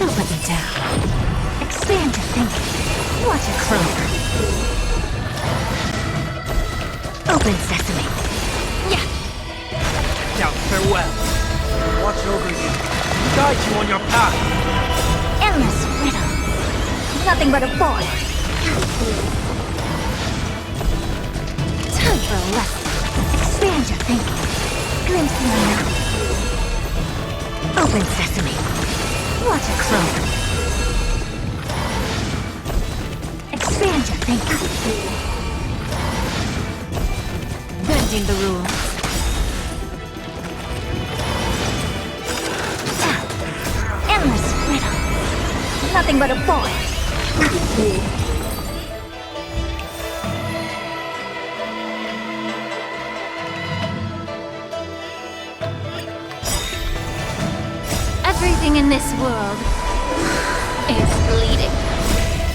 Don't let me down. Expand your thinking. Watch it grow. Open sesame. Yeah. Now farewell. Watch over you. Guide you on your path. Endless riddle. Nothing but a void. Time for a lesson. Expand your thinking. Glimpse the unknown. Open sesame. Watch it grow. Expand your thinking. Bending the rules. Endless riddle. Nothing but a void. Everything in this world is bleeding.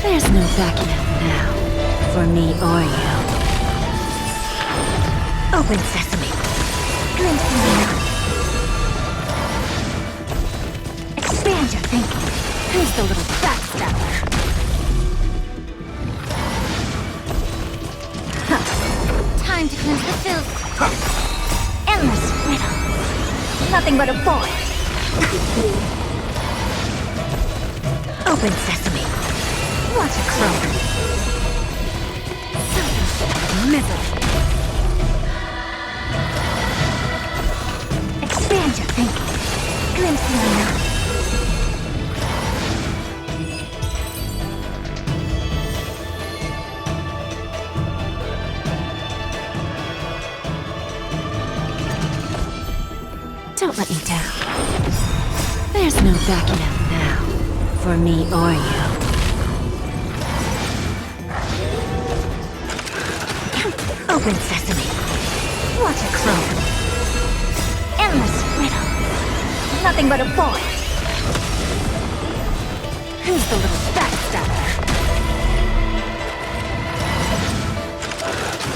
There's no backing out now, for me or you. Open sesame. Glimpse the unknown. Expand your thinking. Who's the little backstabber? Huh. Time to cleanse the filth. Endless riddle. Nothing but a void. Open sesame. Watch it grow. Selfish misery. Expand your thinking. Glimpse the unknown. Don't let me down. There's no backing out now, for me or you. Open sesame. Watch it grow. Endless riddle. Nothing but a void. Who's the little backstabber?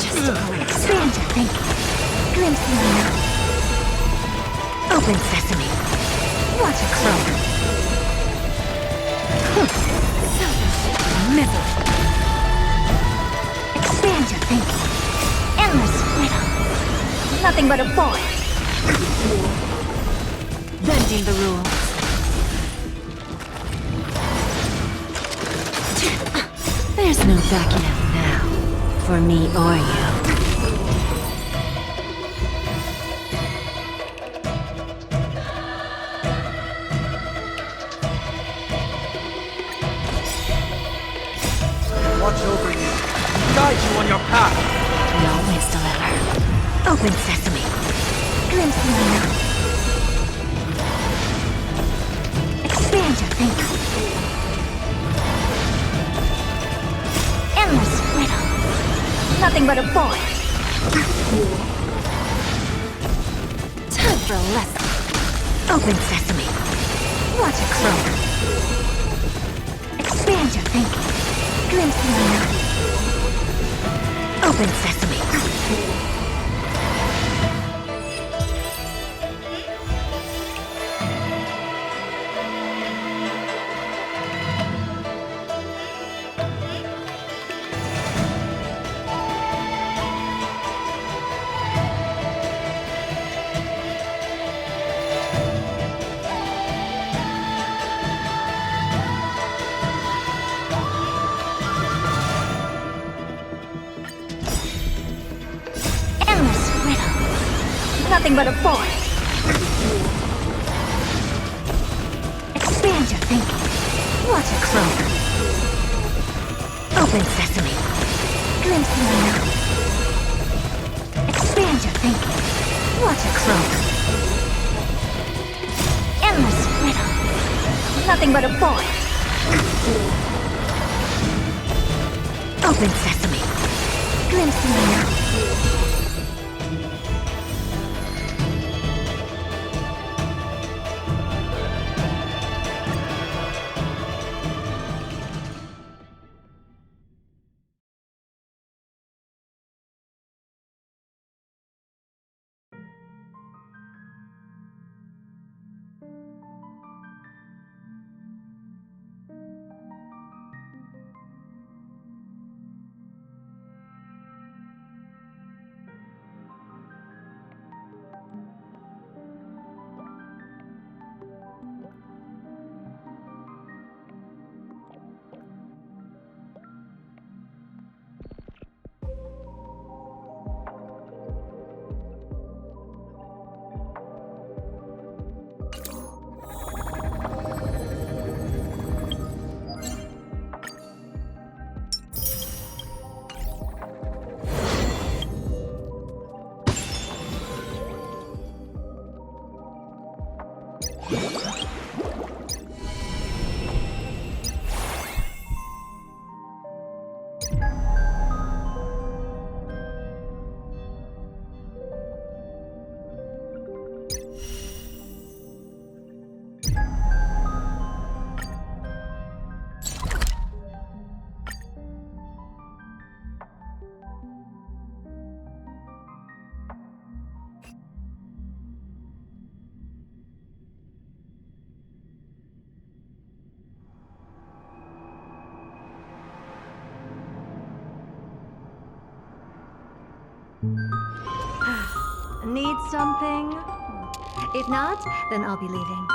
Just expand your thinking. Glimpse the unknown. Open sesame. Watch it grow. Selfish misery. Expand your thinking. Endless riddle. Nothing but a void. Bending the rules. There's no backing out now, for me or you. Watch over you. Guide you on your path. We always deliver. Open sesame. Glimpse the unknown. Expand your thinking. Endless riddle. Nothing but a void. Time for a lesson. Open sesame. Watch it grow. Expand your thinking. Glimpse the unknown. Open sesame. Nothing but a void. Expand your thinking. Watch it grow. Open sesame. Glimpse the unknown. Expand your thinking. Watch it grow. Endless riddle. Nothing but a void. Open sesame. Glimpse the unknown. Need something? If not, then I'll be leaving.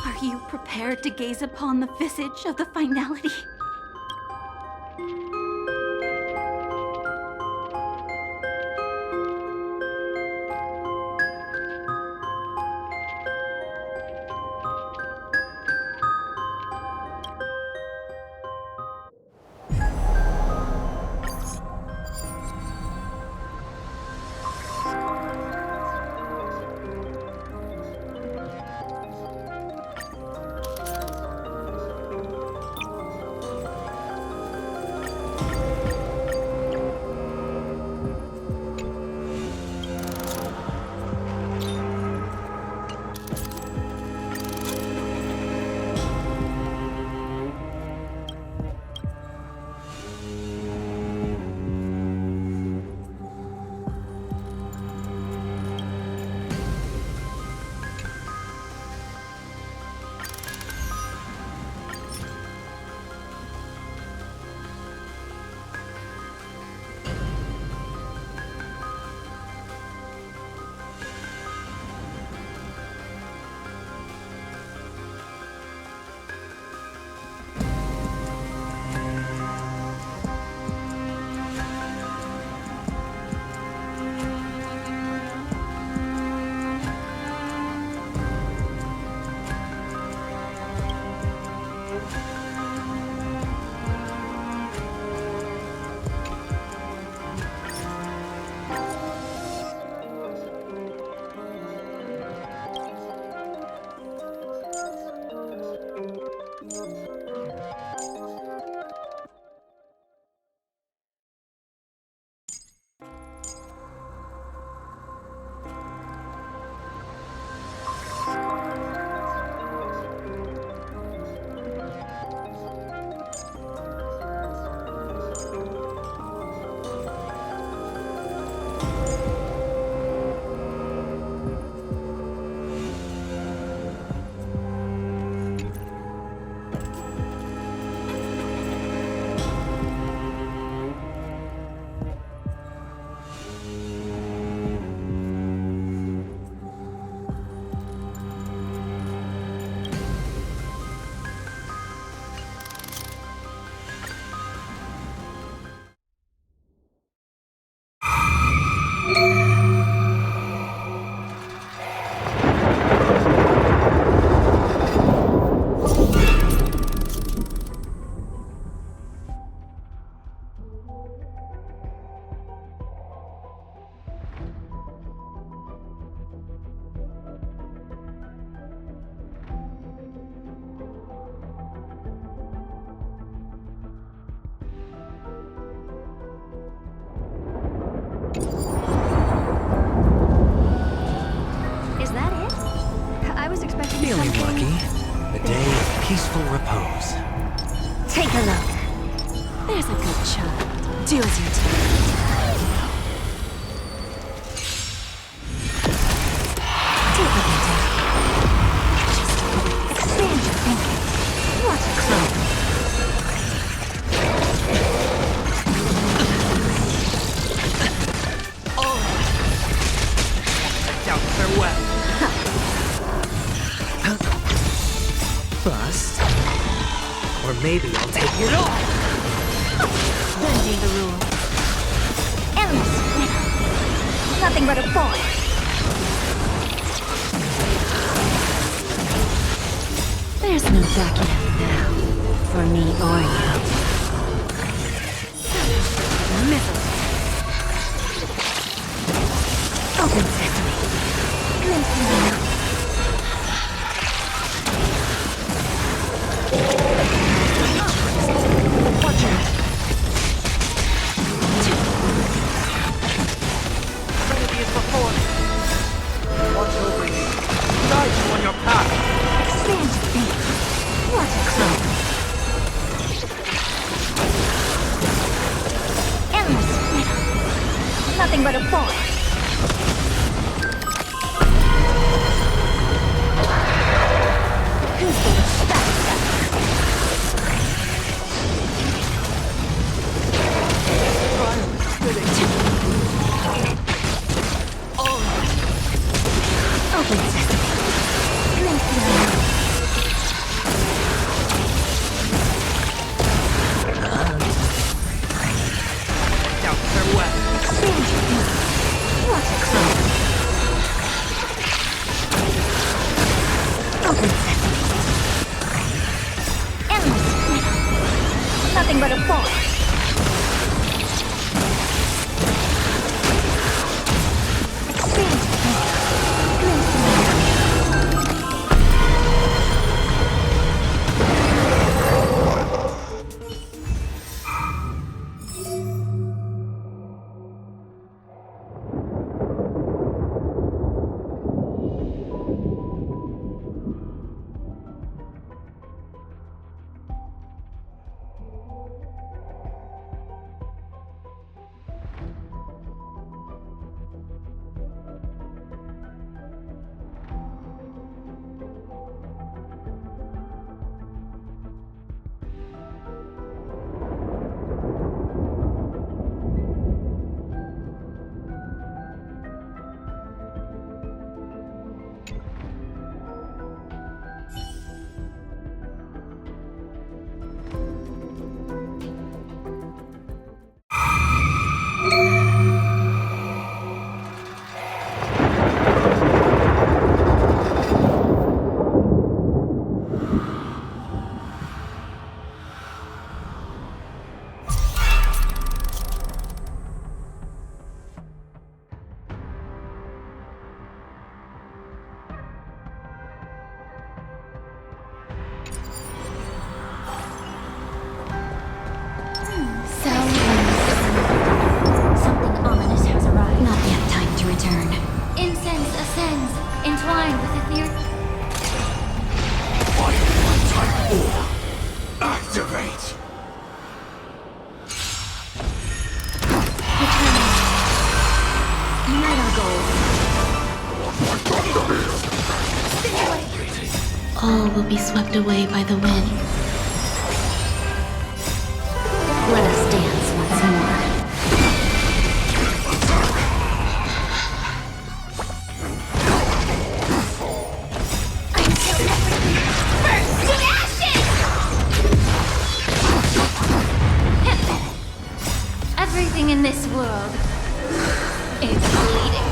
Are you prepared to gaze upon the visage of the finality? Is that it? I was expecting Feeling something... lucky. A day of peaceful repose. Take a look. There's a good child. Do as you're told. Take a good day. Just expand your thinking. What a clone. I doubt farewell. Bust. Or maybe I'll take it all. Bending the rules. Endless winner. Nothing but a boy. There's no backing out now. For me or you. Miserable. Open sesame. Glimpsing the night. Watch out. Trinity is before me. Watch over you. Guide you on your path. Expand your thinking. What a clone. Endless winner. Nothing but a boy. nothing but a farce. Expand your thinking. Glimpse the mirror. Something ominous has arrived. Not yet time to return. Incense ascends, entwined with ethereal. Type 4. Activate. Unite our goals. All will be swept away by the wind. Let us dance once more. Everything in this world is bleeding.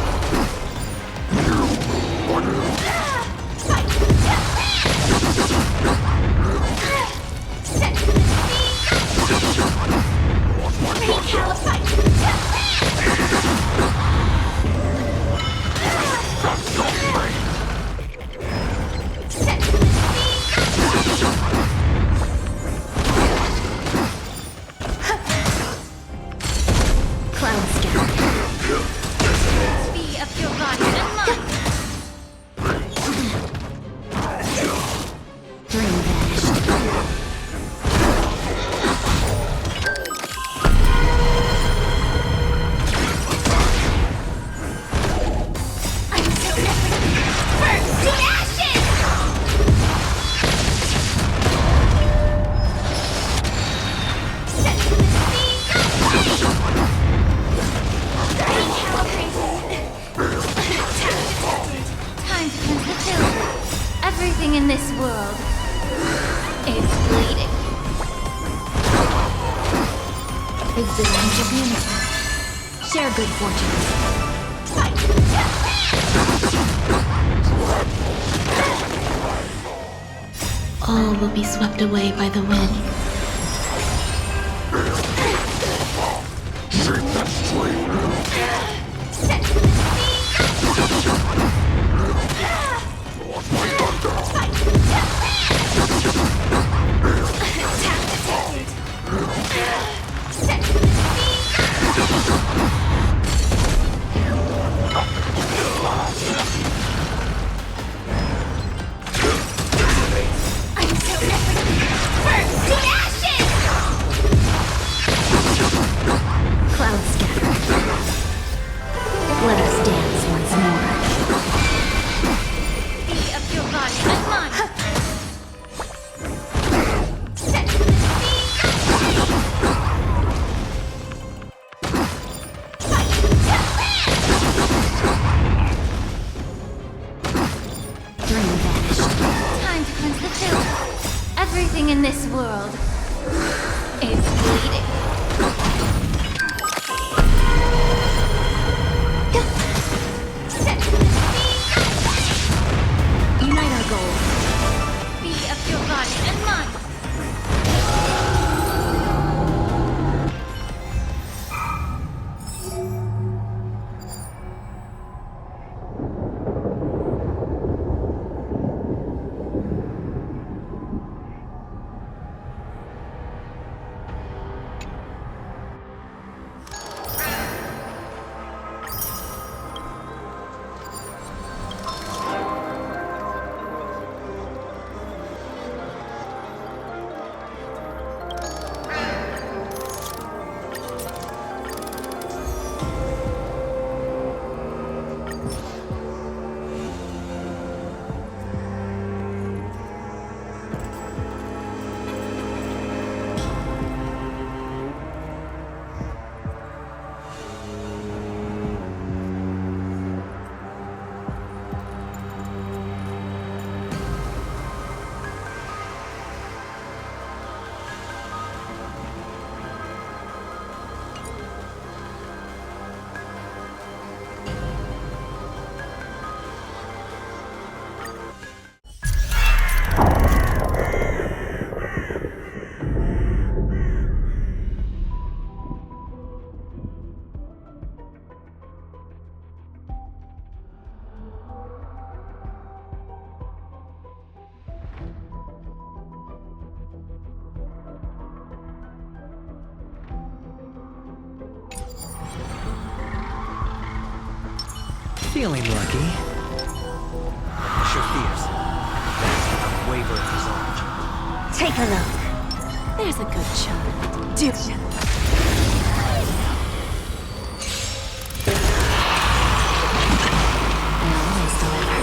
Cloud scout. Be of your body and mind. Dream vanished. Time to cleanse the chill. Everything in this world is bleeding. It's designed to unity. Share good fortunes. All will be swept away by the wind. First, Feeling lucky. Crush your fears. That's unwavering resolve. Take a look. There's a good child. Do I always deliver.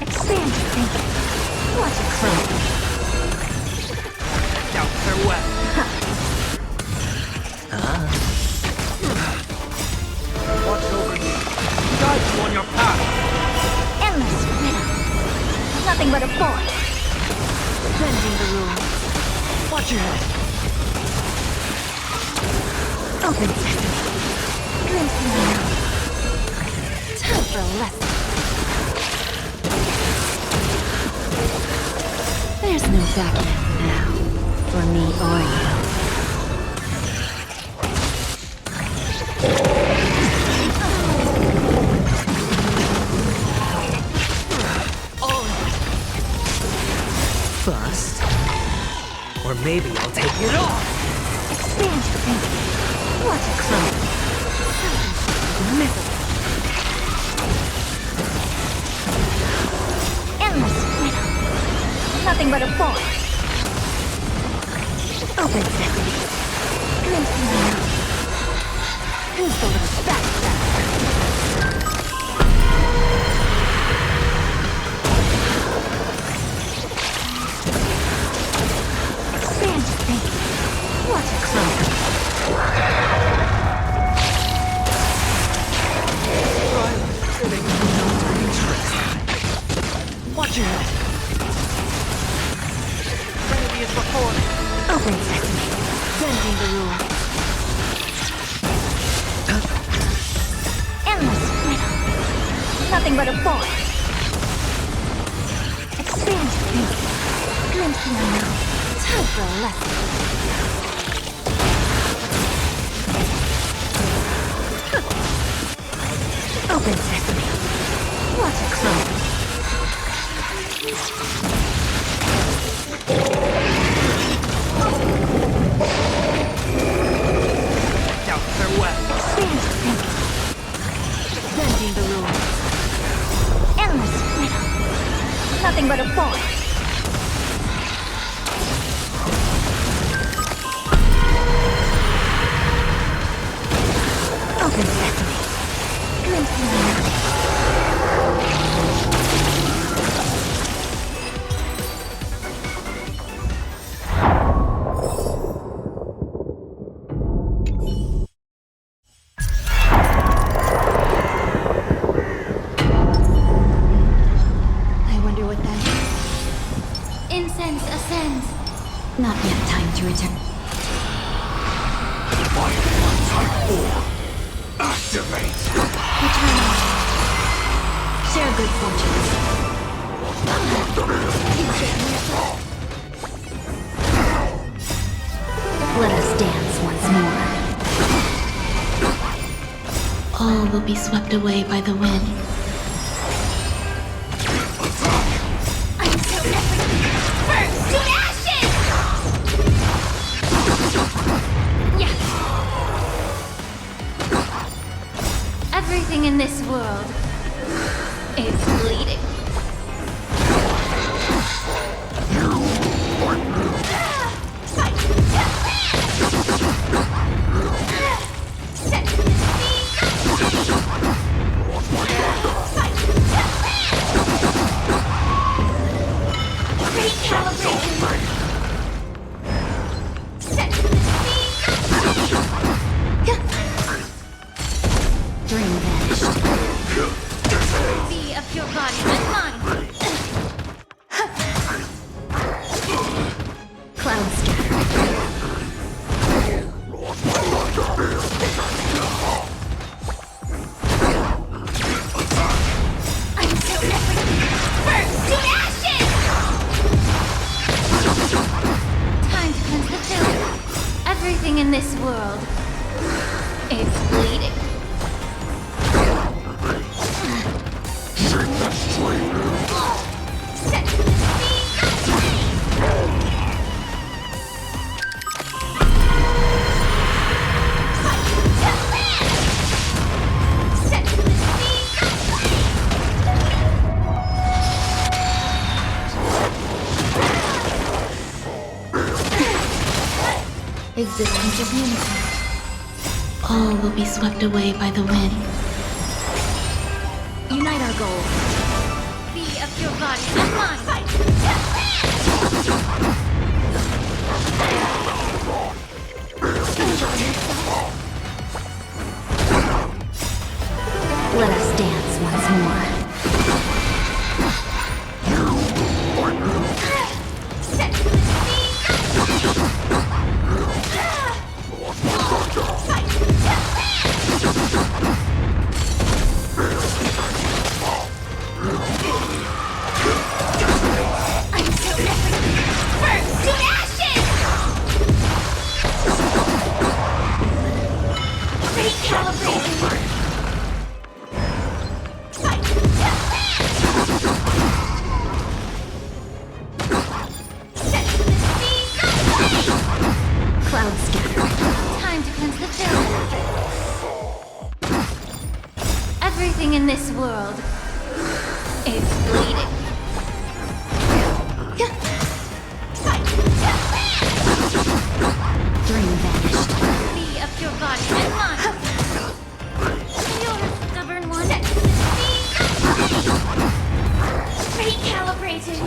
expand your thinking. Watch it close. Doubts are well. Watch over you. Guide you on your path. Endless riddle. Nothing but a boy. Bending the rules. Watch your head. Open sesame. Glimpse in the night. Time for a lesson. There's no backing out now. For me or you. Bust. Or maybe I'll take it off. Expand your thinking. Watch it close. Miserable. Endless riddle. Nothing but a boy. Open sesame. Glimpse in the night. Who's the little backstabber? Expand your thinking. Watch it close. Watch your head. Trinity is before me. Open sesame. Bending the rules. Endless riddle. Nothing but a boy. Expand your thinking. Glimpse in the night. Time for a lesson. Open sesame. Watch it close. Doubts are well. Expand your thinking. Bending the rules. Endless riddle. Nothing but a boy. Open sesame. Glimpse in the night. I wonder what that is. Incense ascends. Not yet time to return. Divine type 4. Activate. Return. Share good fortunes. Let us dance once more. All will be swept away by the wind. I'm so everything. First to ashes! Yeah. Everything in this world is bleeding. Fight to set the Dream vanished. Be of your body and mind. Cloud scatter. I'm so everything. First to ashes! Time to cleanse the filth. Everything in this world is bleeding. Set the scene. Existence of unity. All will be swept away by the wind. Unite our goals. Be of your body and mind. Let us dance once more. Cloud scatter. Time to cleanse the field. Everything in this world is bleeding. Dream vanished. Be of your body and mind. You're a stubborn one. Recalibrated.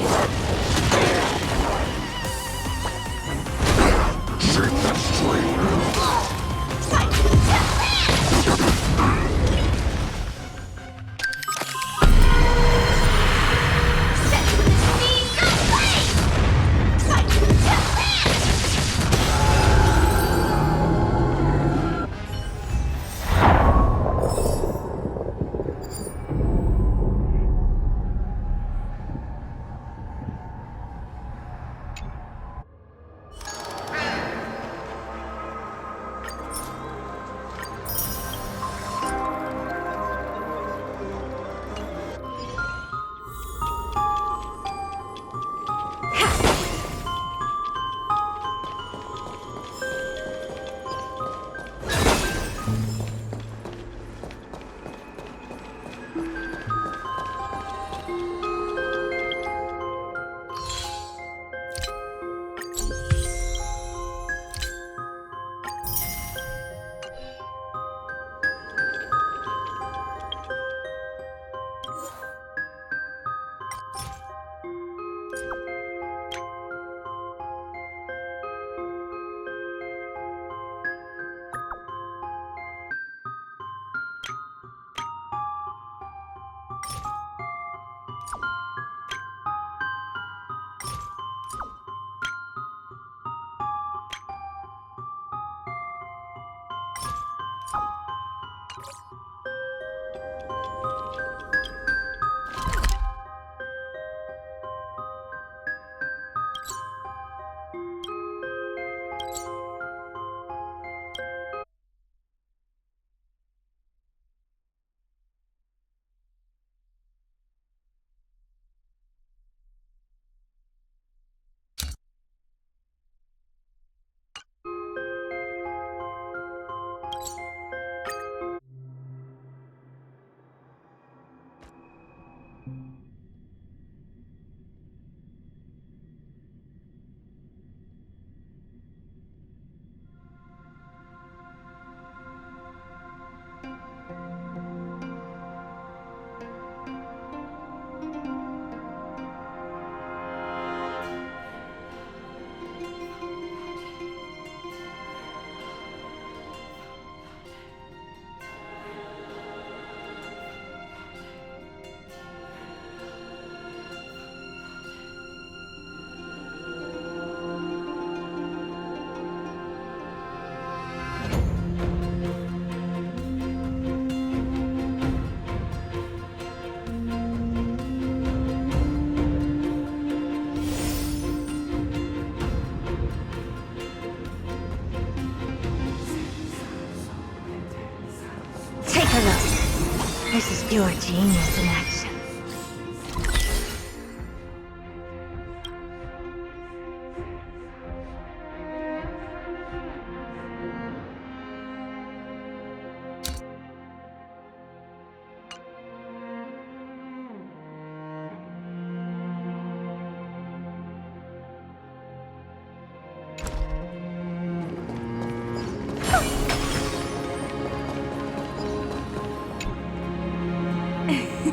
This is pure genius in action.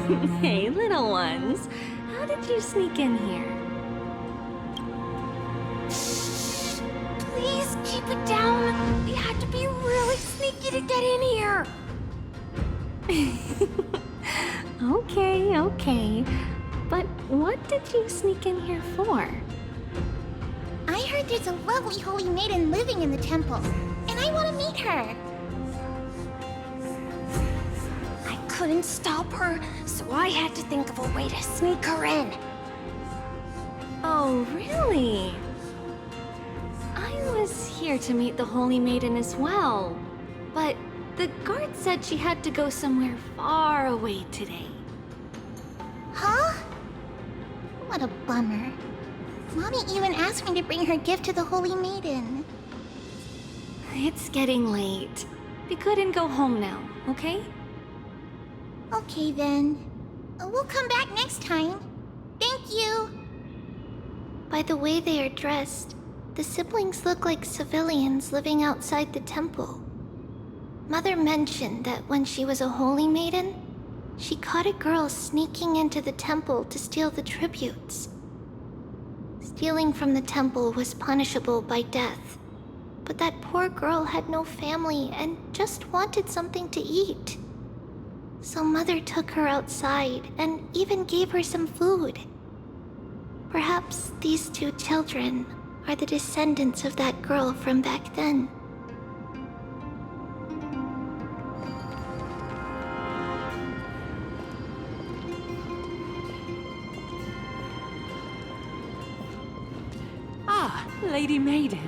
Hey, little ones. How did you sneak in here? Please keep it down. We had to be really sneaky to get in here. Okay. But what did you sneak in here for? I heard there's a lovely holy maiden living in the temple, and I want to meet her. I couldn't stop her, so I had to think of a way to sneak her in. Oh, really? I was here to meet the Holy Maiden as well, but the guard said she had to go somewhere far away today. Huh? What a bummer. Mommy even asked me to bring her gift to the holy maiden. It's getting late. We couldn't go home now, okay? Okay then. We'll come back next time. Thank you. By the way they are dressed, the siblings look like civilians living outside the temple. Mother mentioned that when she was a holy maiden, she caught a girl sneaking into the temple to steal the tributes. Stealing from the temple was punishable by death, but that poor girl had no family and just wanted something to eat. So Mother took her outside and even gave her some food. Perhaps these two children are the descendants of that girl from back then. Ah, Lady Maiden.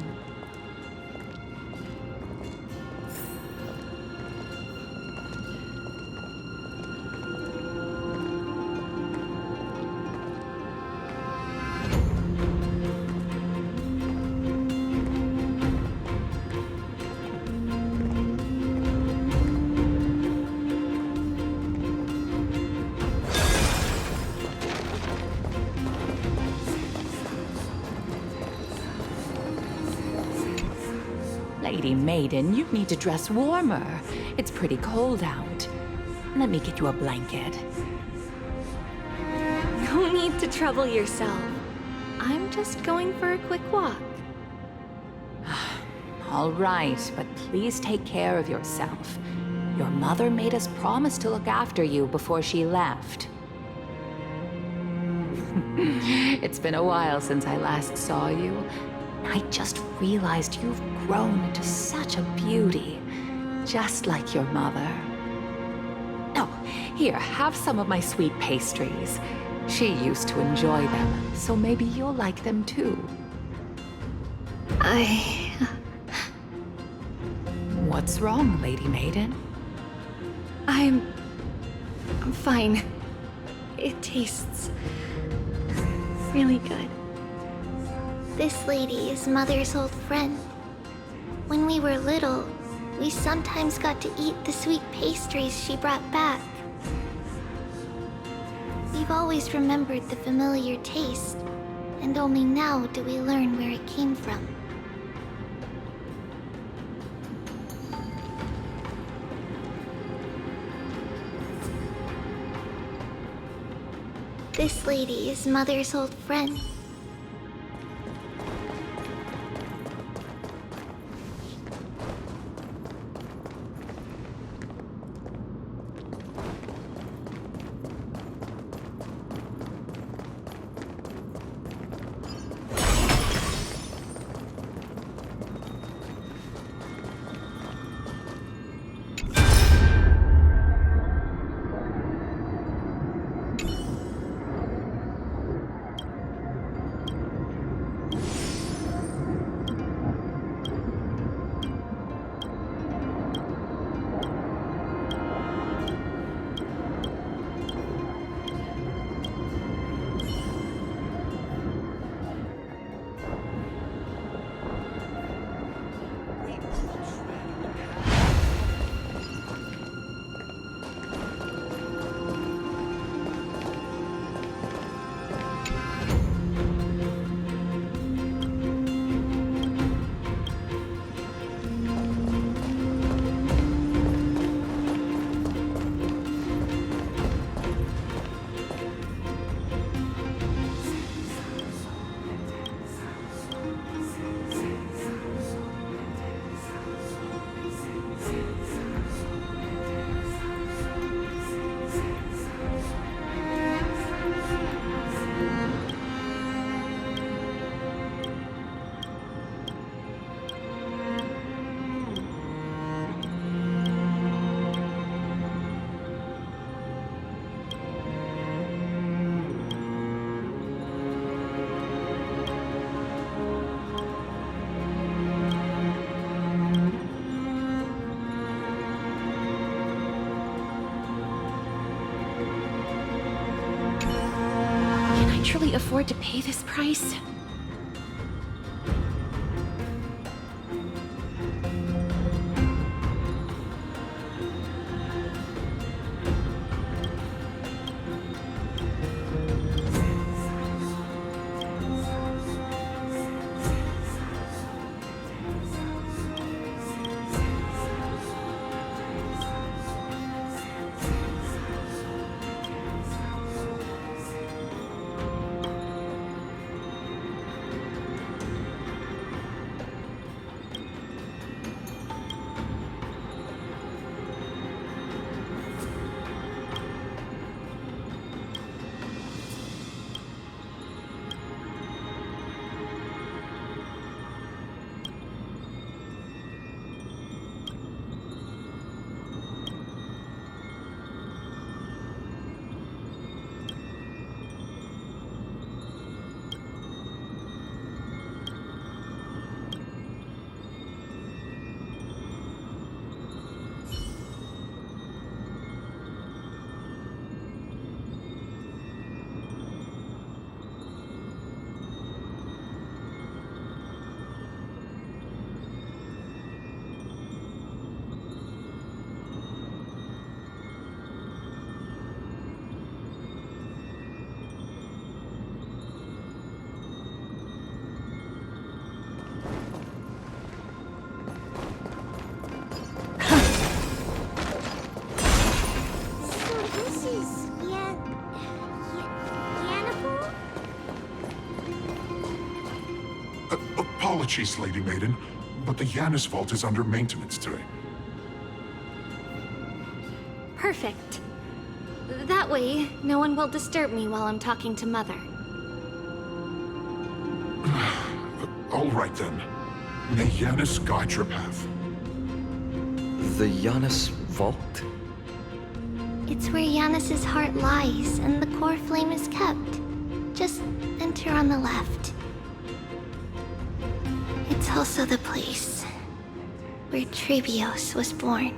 Lady Maiden, you need to dress warmer. It's pretty cold out. Let me get you a blanket. No need to trouble yourself. I'm just going for a quick walk. All right, but please take care of yourself. Your mother made us promise to look after you before she left. It's been a while since I last saw you. I just realized you've grown into such a beauty, just like your mother. Oh, here, have some of my sweet pastries. She used to enjoy them, so maybe you'll like them too. What's wrong, Lady Maiden? I'm fine. It tastes really good. This lady is Mother's old friend. When we were little, we sometimes got to eat the sweet pastries she brought back. We've always remembered the familiar taste, and only now do we learn where it came from. This lady is Mother's old friend. afford to pay this price? Apologies, Lady Maiden, but the Yanis Vault is under maintenance today. Perfect. That way, no one will disturb me while I'm talking to Mother. All right then. May Yanis guide your path. The Yanis Vault? It's where Yanis's heart lies and the core flame is kept. Just enter on the left. It's also the place where Trebios was born.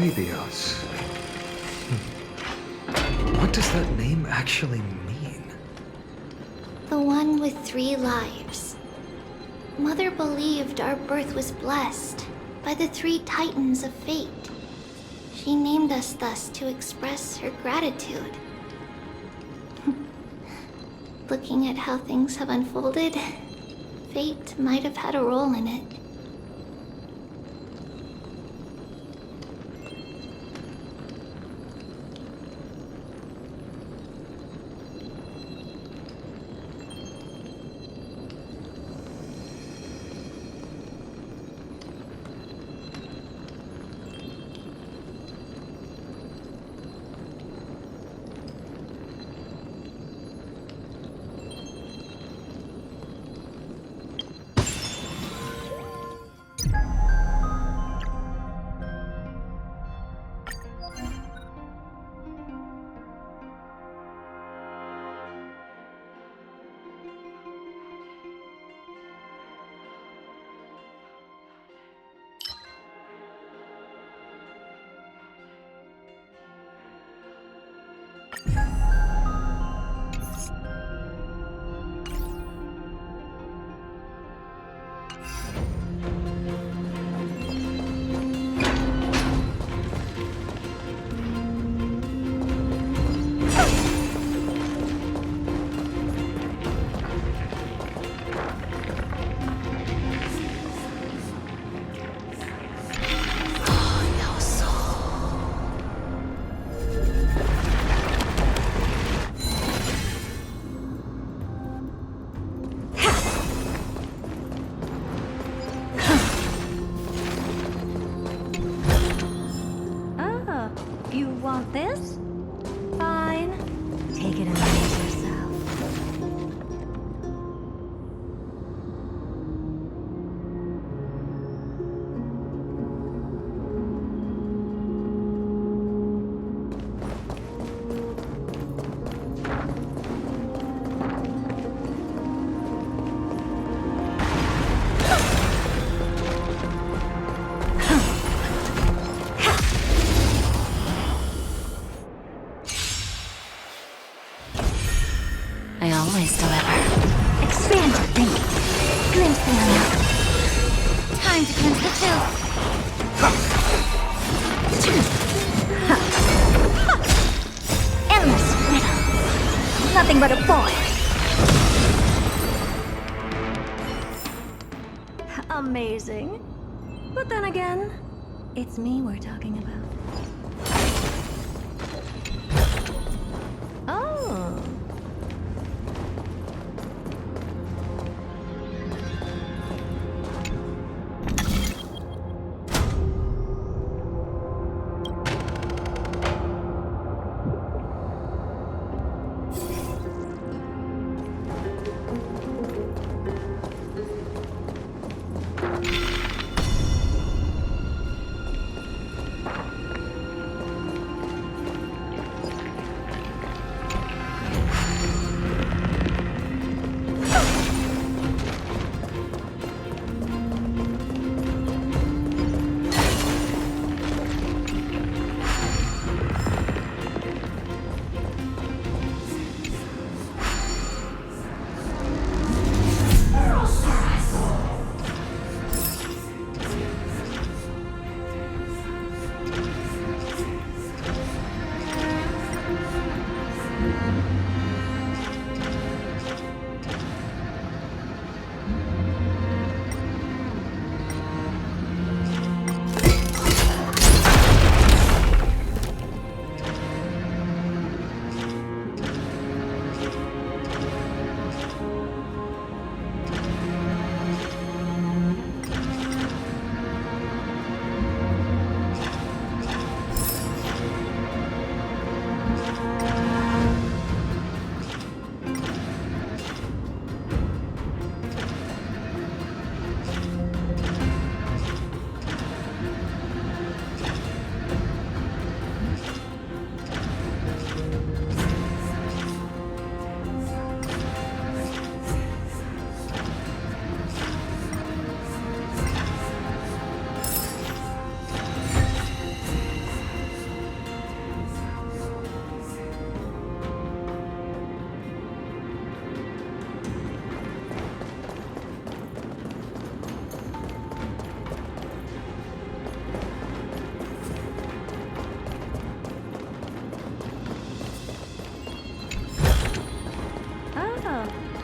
Previous. What does that name actually mean? The one with 3 lives. Mother believed our birth was blessed by the 3 titans of fate. She named us thus to express her gratitude. Looking at how things have unfolded, fate might have had a role in it. You want this? Fine. Take it and amuse yourself. I always deliver. Expand your thinking. Glimpse the unknown. Time to cleanse the filth. Endless riddle. Nothing but a boy. Amazing. But then again, it's me we're talking about. Oh.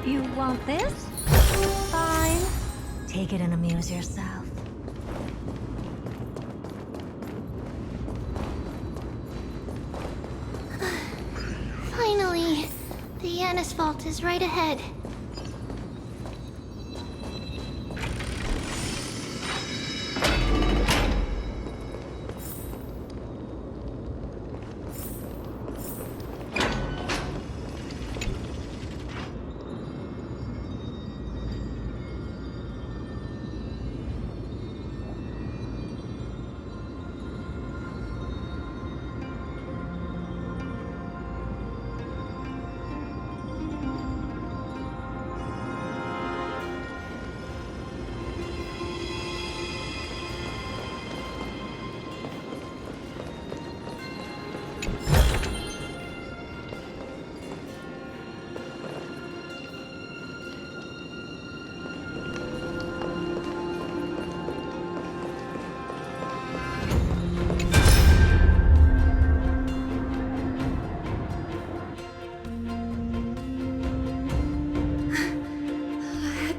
You want this? Fine. Take it and amuse yourself. Finally! The Yanis vault is right ahead.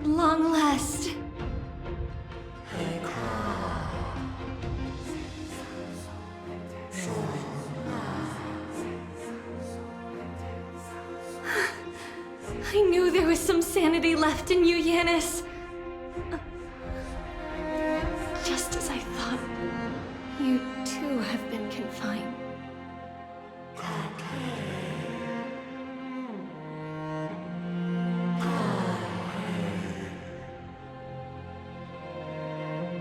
Long last. I knew there was some sanity left in you, Yanis. Just as I thought, you too have been confined.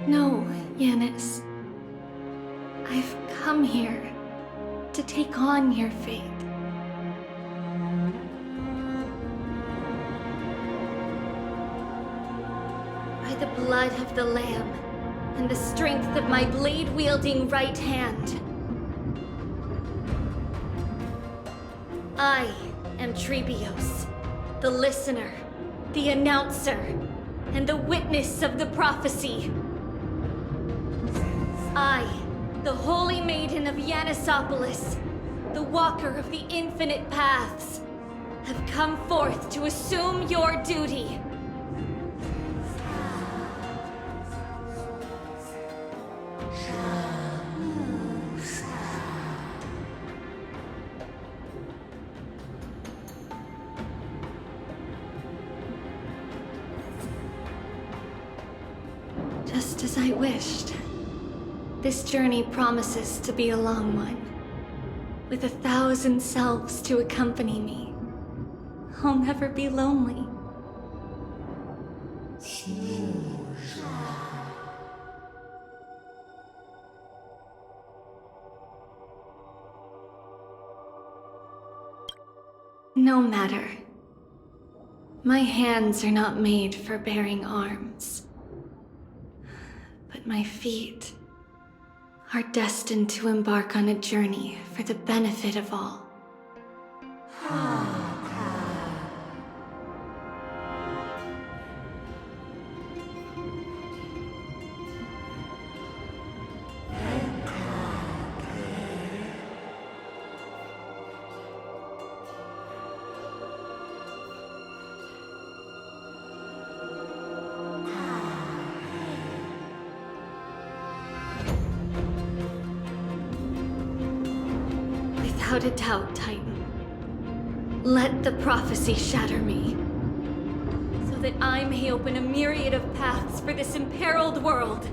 No, Yanis. I've come here to take on your fate. By the blood of the Lamb and the strength of my blade-wielding right hand, I am Trebios, the listener, the announcer, and the witness of the prophecy. I, the Holy Maiden of Yanisopolis, the Walker of the Infinite Paths, have come forth to assume your duty. Just as I wished. This journey promises to be a long one, with 1,000 selves to accompany me. I'll never be lonely. No matter. My hands are not made for bearing arms. But my feet are destined to embark on a journey for the benefit of all. Without a doubt, Titan. Let the prophecy shatter me, so that I may open a myriad of paths for this imperiled world.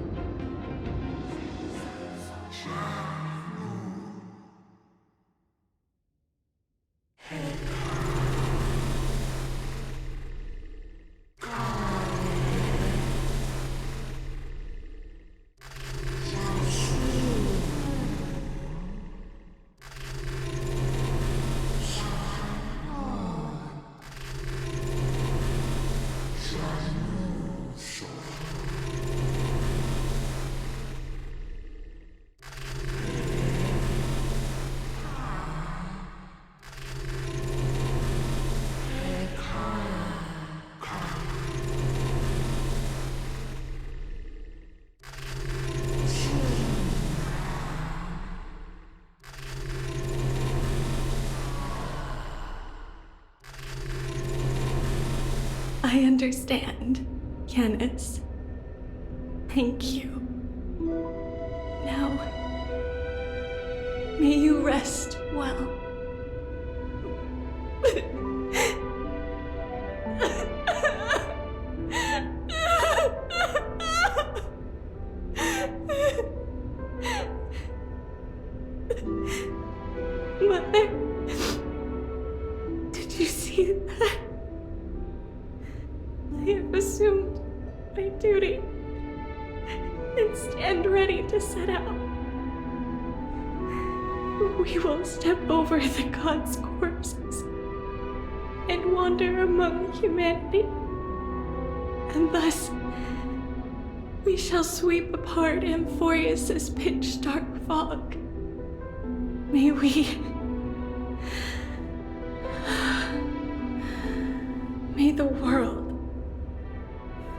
I understand, Yanis. Thank you. Now, may you rest well. Mother, did you see that? I have assumed my duty and stand ready to set out. We will step over the gods' corpses and wander among humanity, and thus we shall sweep apart Amphorius's pitch-dark fog. May the world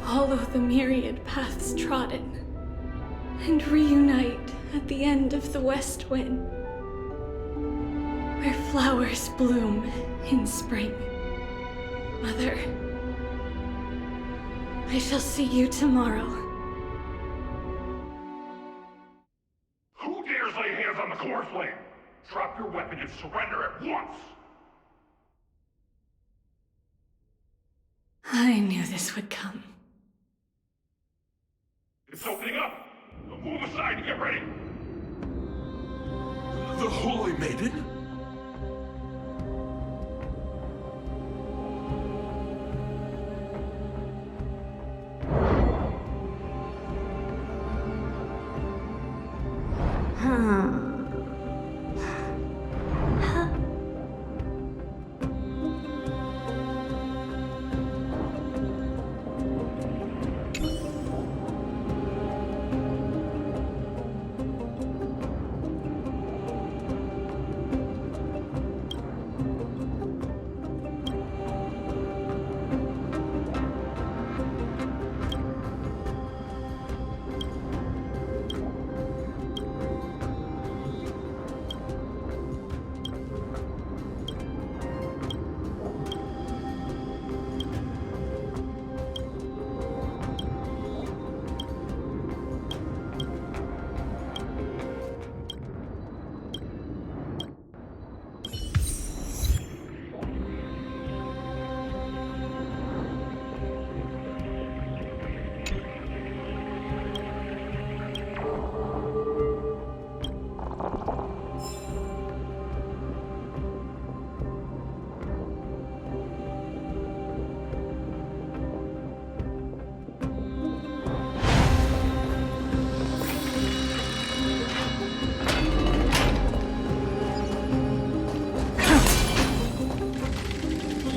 follow the myriad paths trodden and reunite at the end of the west wind, where flowers bloom in spring. Mother, I shall see you tomorrow. Who dares lay hands on the core flame? Drop your weapon and surrender at once! I knew this would come. It's opening up! Move aside and get ready! The Holy Maiden?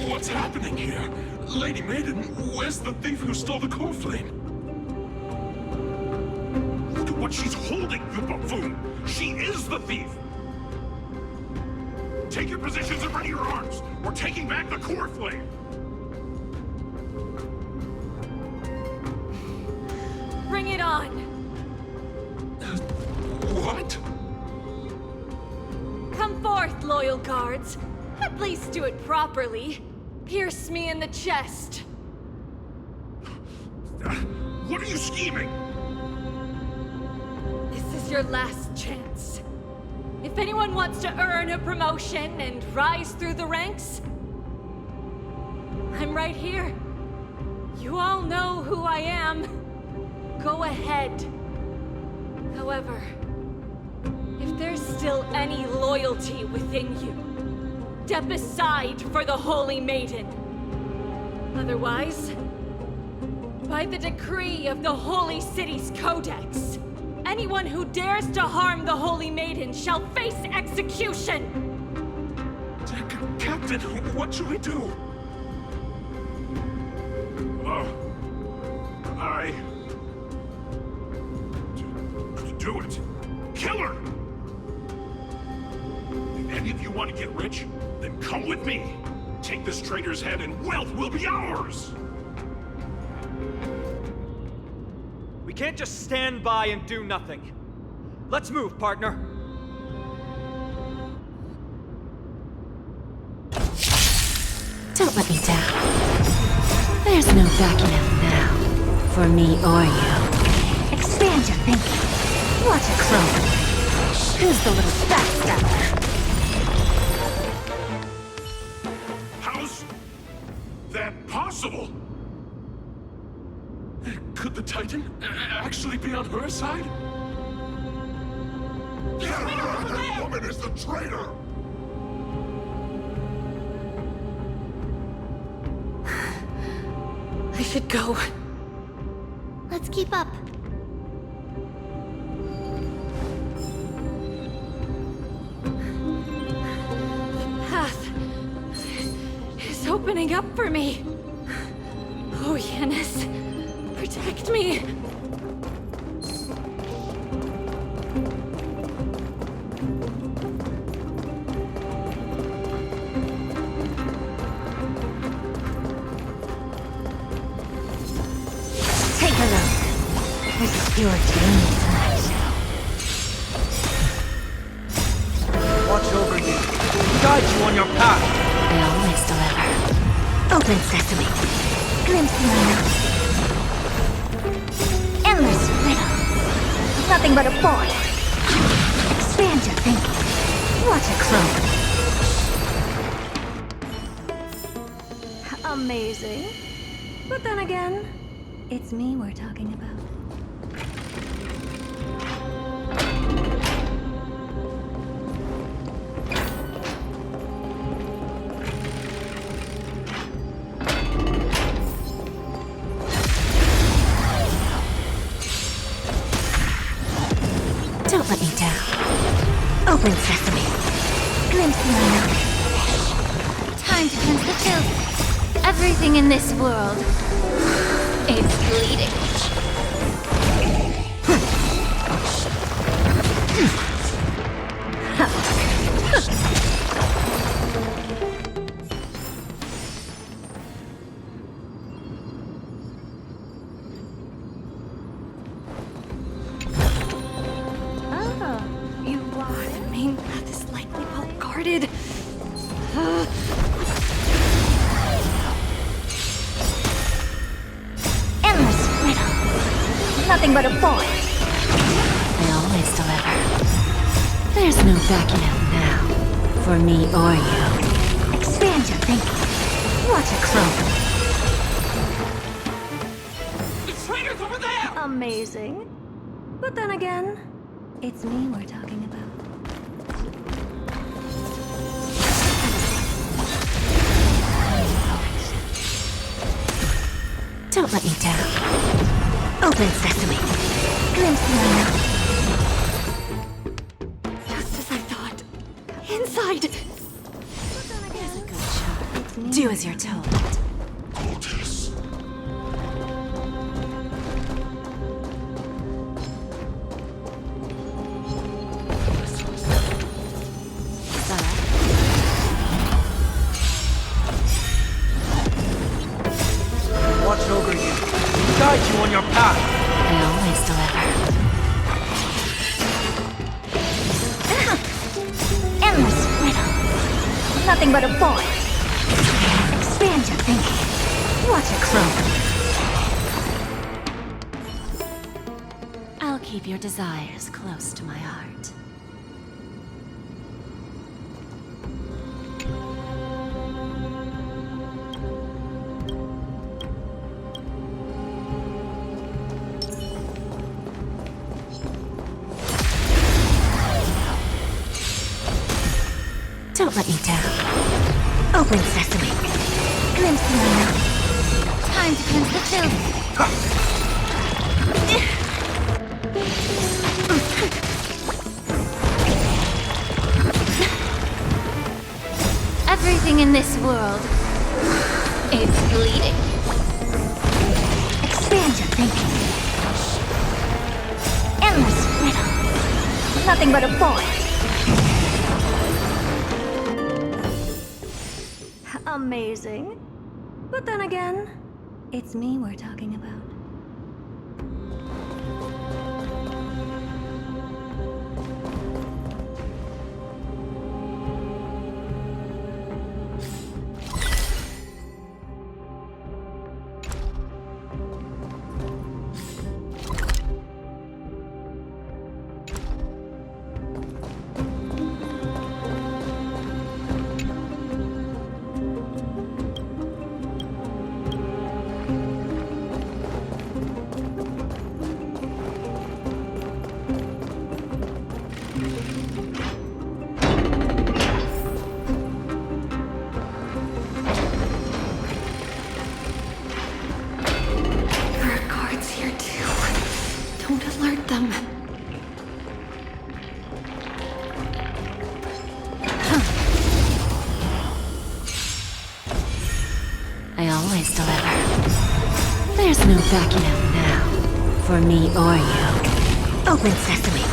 What's happening here? Lady Maiden, where's the thief who stole the core flame? Look at what she's holding, you buffoon! She is the thief! Take your positions and ready your arms! We're taking back the core flame! Bring it on! What? Come forth, loyal guards. At least do it properly. Pierce me in the chest. What are you scheming? This is your last chance. If anyone wants to earn a promotion and rise through the ranks, I'm right here. You all know who I am. Go ahead. However, if there's still any loyalty within you, step aside for the Holy Maiden. Otherwise, by the decree of the Holy City's Codex, anyone who dares to harm the Holy Maiden shall face execution! Captain, what should we do? Do it! Kill her! If any of you want to get rich, then come with me. Take this traitor's head and wealth will be ours! We can't just stand by and do nothing. Let's move, partner. Don't let me down. There's no backing out now, for me or you. Expand your thinking. Watch it grow. Who's the little backstabber? How's that possible? Could the Titan actually be on her side? That woman is the traitor! I should go. Let's keep up. Path is opening up for me. Oh, Yanis, protect me. Take a look. This is your journey tonight. Watch over you. Guide you on your path. I always deliver. Open sesame. Glimpse my mouth. Endless riddle. Nothing but a boy. Expand your thinking. Watch it grow. Amazing. But then again, it's me we're talking about. Don't let me down. Open sesame. Glimpse my mouth. Time to cleanse the filth. Everything in this world is bleeding. Oh, you are. The main path is likely well guarded. Endless riddle. Nothing but a boy. I always deliver. There's no backing out now, for me or you. Expand your thinking. Watch it grow. The traitor's over there! Amazing. But then again, it's me we're talking about. Don't let me down. Open sesame. Glimpse my mouth. Just as I thought. Inside! It's me. Do as you're told. Otis. Is that all? Watch over you. Guide you on your path. I always deliver. Endless riddle. Nothing but a boy. Expand your thinking. Watch it grow. I'll keep your desires close to my heart. Don't let me down. Open sesame. Glimpse my mouth. Time to cleanse the filth. Everything in this world is bleeding. Expand your thinking. Endless riddle. Nothing but a boy. Amazing. But then again, it's me we're talking about. I always deliver. There's no backing out now, for me or you. Open sesame.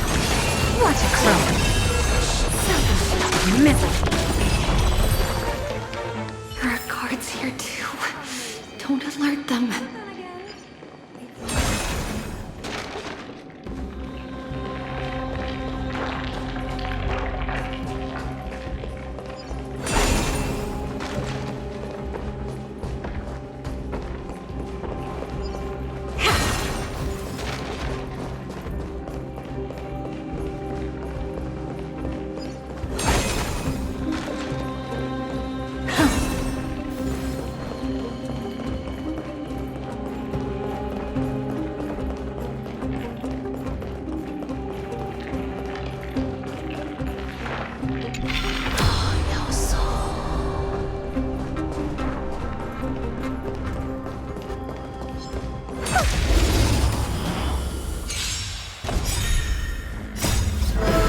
Watch it grow. Misery. There are guards here too. Don't alert them.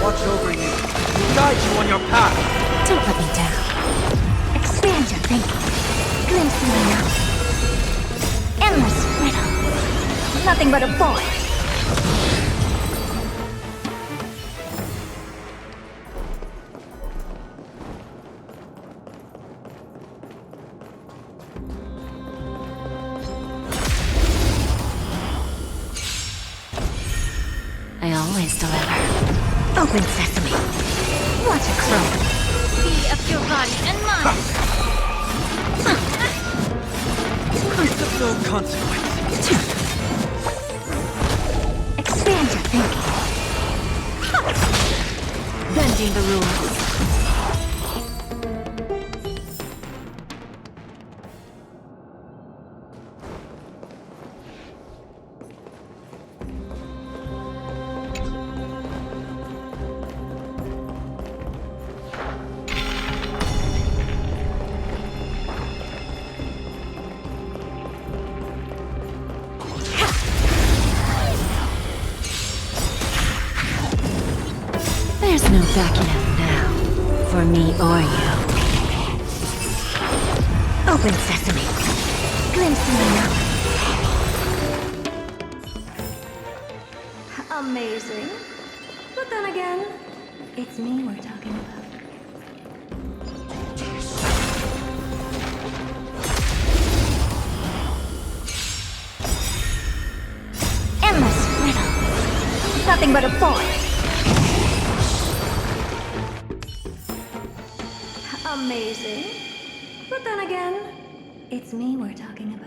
Watch over you. Guide you on your path. Don't let me down. Expand your thinking. Glimpse me now. Endless riddle. Nothing but a void. I always deliver. Open sesame. Watch it grow. Be of your body and mind. It's of no consequence. Expand your thinking. Bending the rules. There's no backing out now, for me or you. Open sesame. Glimpse me now. Amazing. But then again, it's me we're talking about. Endless riddle. Nothing but a void. Amazing. But then again, it's me we're talking about.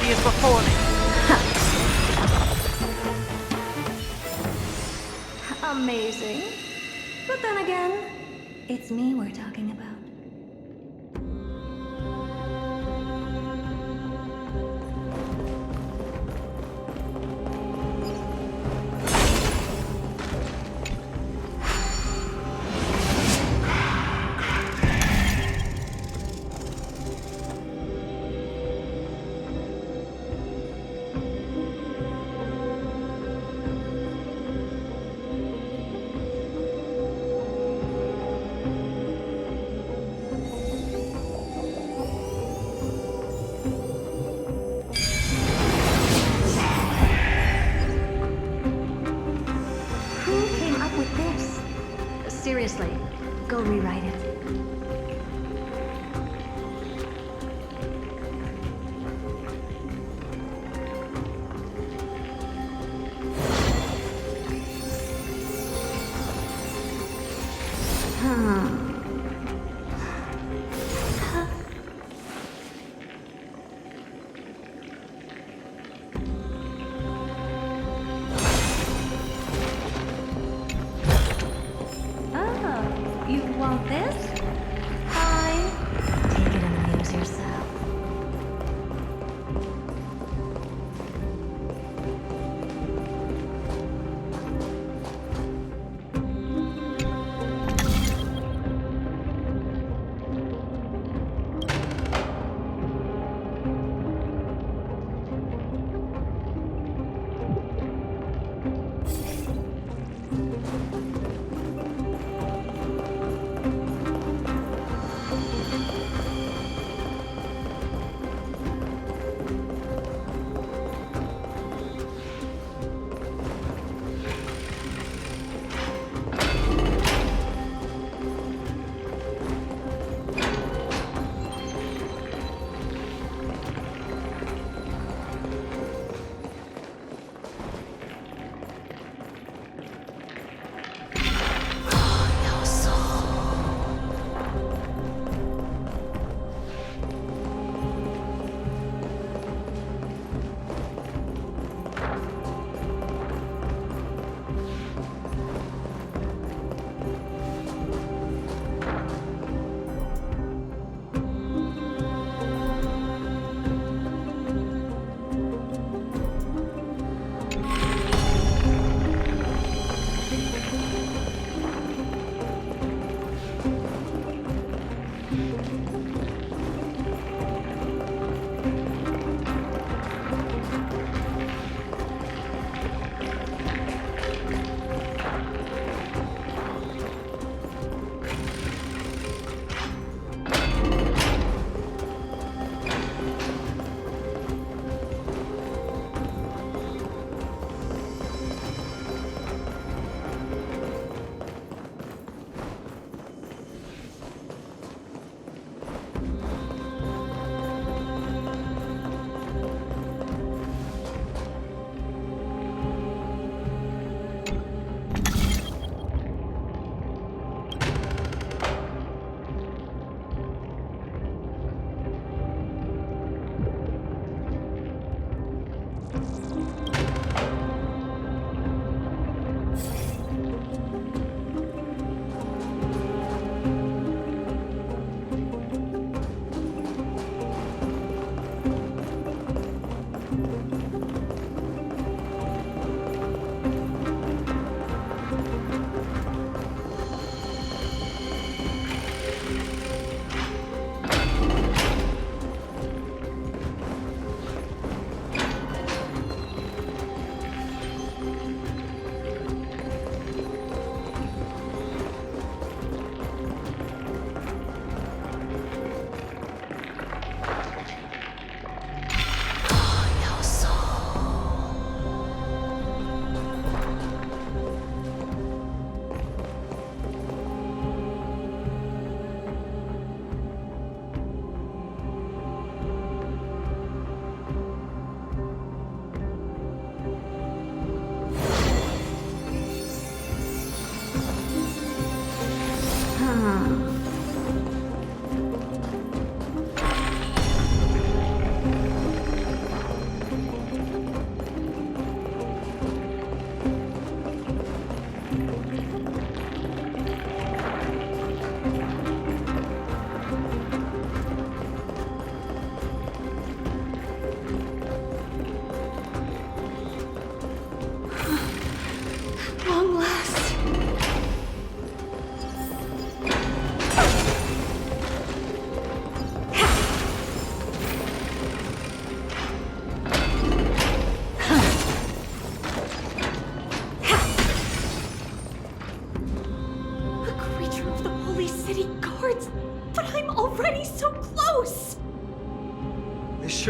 enemy is before me. Amazing. But then again, it's me we're talking about.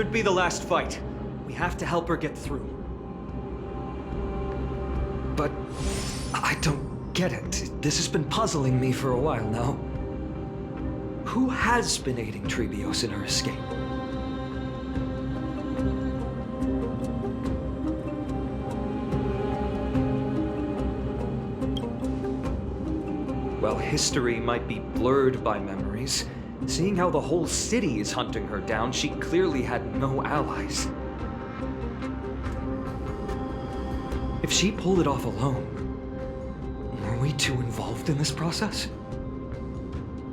could be the last fight. We have to help her get through. But I don't get it. This has been puzzling me for a while now. Who has been aiding Trebios in her escape? Well, history might be blurred by memories. Seeing how the whole city is hunting her down, she clearly had no allies. If she pulled it off alone, were we too involved in this process?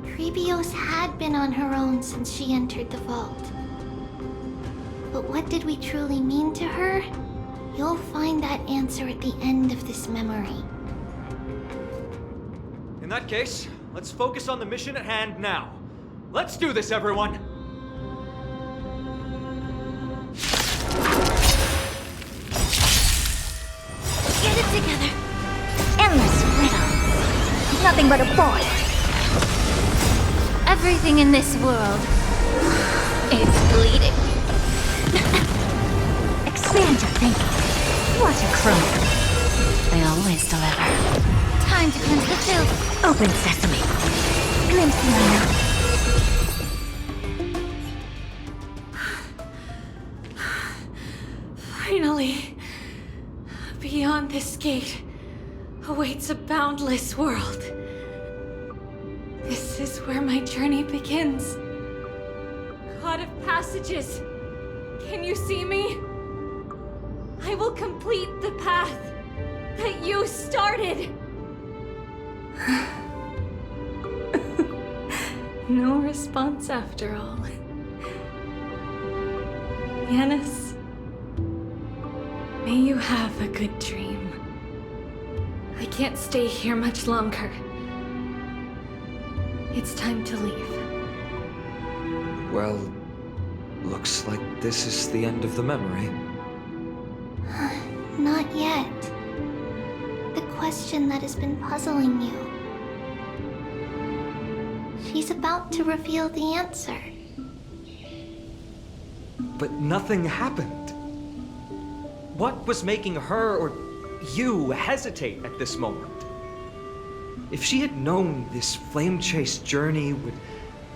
Trebios had been on her own since she entered the vault. But what did we truly mean to her? You'll find that answer at the end of this memory. In that case, let's focus on the mission at hand now. Let's do this, everyone! Get it together. Endless riddle. Nothing but a boy. Everything in this world is bleeding. Expand your thinking. Watch a crone. They always deliver. Time to cleanse the filth. Open sesame. Glimpse my mouth. Finally, beyond this gate awaits a boundless world. This is where my journey begins. God of passages, can you see me? I will complete the path that you started. No response after all. Yanis, may you have a good dream. I can't stay here much longer. It's time to leave. Well, looks like this is the end of the memory. Not yet. The question that has been puzzling you. She's about to reveal the answer. But nothing happened. What was making her or you hesitate at this moment? If she had known this flame-chased journey would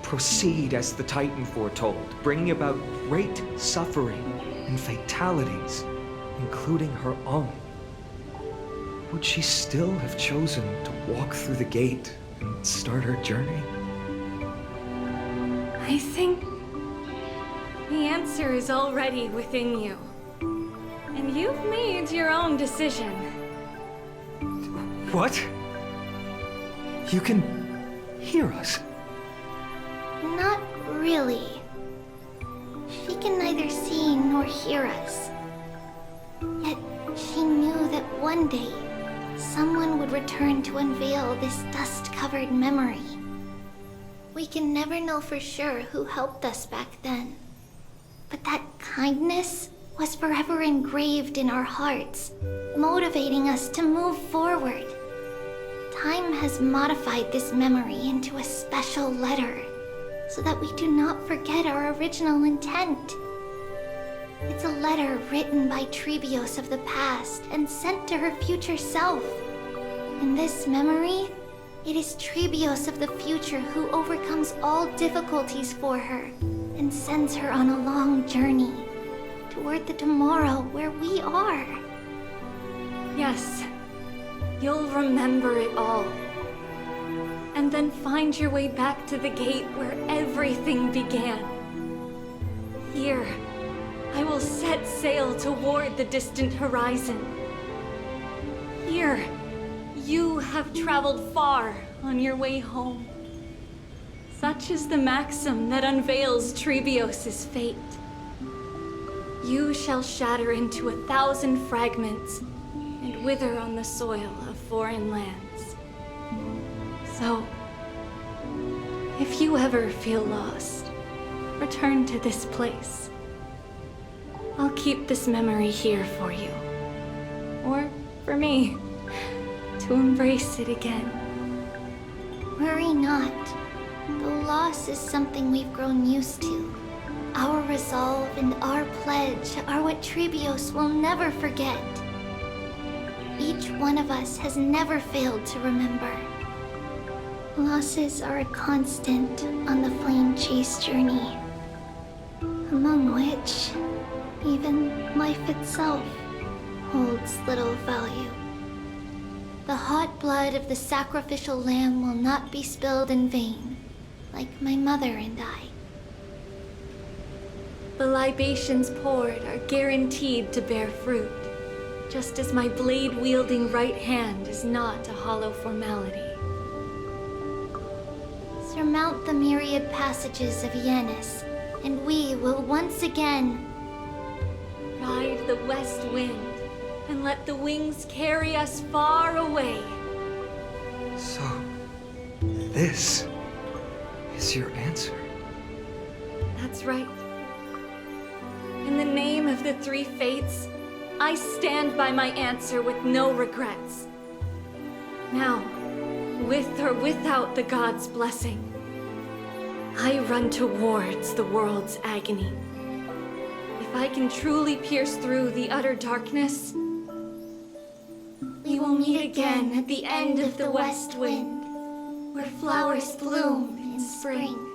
proceed as the Titan foretold, bringing about great suffering and fatalities, including her own, would she still have chosen to walk through the gate and start her journey? I think the answer is already within you. And you've made your own decision. What? You can hear us? Not really. She can neither see nor hear us. Yet she knew that one day, someone would return to unveil this dust-covered memory. We can never know for sure who helped us back then. But that kindness was forever engraved in our hearts, motivating us to move forward. Time has modified this memory into a special letter, so that we do not forget our original intent. It's a letter written by Trebios of the past and sent to her future self. In this memory, it is Trebios of the future who overcomes all difficulties for her and sends her on a long journey toward the tomorrow where we are. Yes, you'll remember it all. And then find your way back to the gate where everything began. Here, I will set sail toward the distant horizon. Here, you have traveled far on your way home. Such is the maxim that unveils Trebios' fate. You shall shatter into 1,000 fragments and wither on the soil of foreign lands. So, if you ever feel lost, return to this place. I'll keep this memory here for you. Or for me, to embrace it again. Worry not. Though loss is something we've grown used to, Our resolve and our pledge are what Trebios will never forget. Each one of us has never failed to remember. Losses are a constant on the flame chase journey, among which even life itself holds little value. The hot blood of the sacrificial lamb will not be spilled in vain, like my mother and I. The libations poured are guaranteed to bear fruit, just as my blade-wielding right hand is not a hollow formality. Surmount the myriad passages of Yanis, and we will once again ride the west wind and let the wings carry us far away. So, this is your answer. That's right. In the name of the three fates, I stand by my answer with no regrets. Now, with or without the gods' blessing, I run towards the world's agony. If I can truly pierce through the utter darkness, we will meet again at the end of the west wind, where flowers bloom in spring.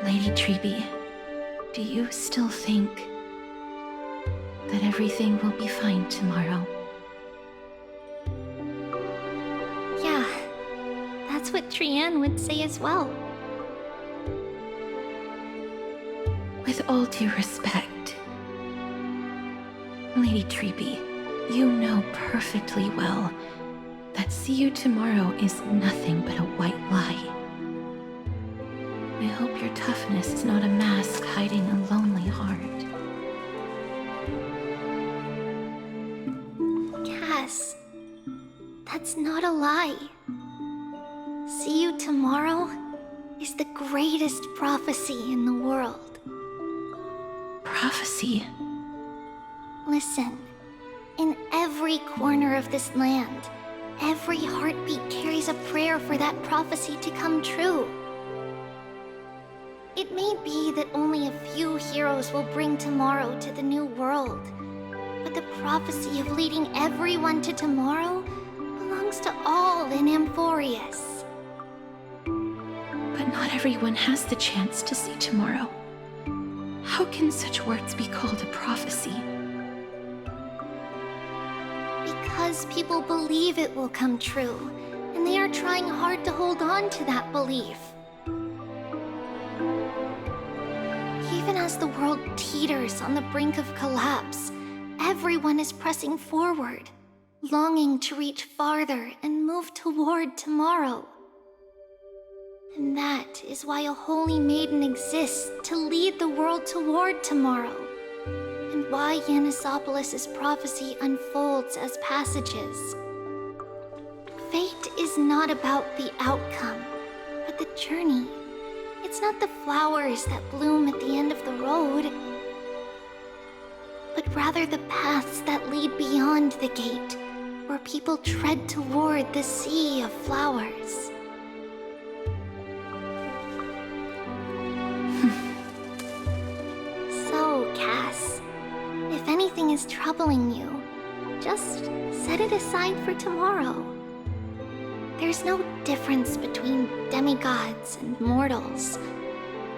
Lady Treeby, do you still think that everything will be fine tomorrow? Yeah, that's what Trianne would say as well. With all due respect, Lady Treeby, you know perfectly well that see you tomorrow is nothing but a white lie. I hope your toughness is not a mask hiding a lonely heart. Cass, that's not a lie. See you tomorrow is the greatest prophecy in the world. Prophecy? Listen, in every corner of this land, every heartbeat carries a prayer for that prophecy to come true. It may be that only a few heroes will bring tomorrow to the new world, but the prophecy of leading everyone to tomorrow belongs to all in Amphorius. But not everyone has the chance to see tomorrow. How can such words be called a prophecy? Because people believe it will come true, and they are trying hard to hold on to that belief. Even as the world teeters on the brink of collapse, everyone is pressing forward, longing to reach farther and move toward tomorrow. And that is why a holy maiden exists to lead the world toward tomorrow, and why Yanisopolis' prophecy unfolds as passages. Fate is not about the outcome, but the journey. It's not the flowers that bloom at the end of the road, but rather the paths that lead beyond the gate, where people tread toward the sea of flowers. So, Cass, if anything is troubling you, just set it aside for tomorrow. There's no difference between demigods and mortals.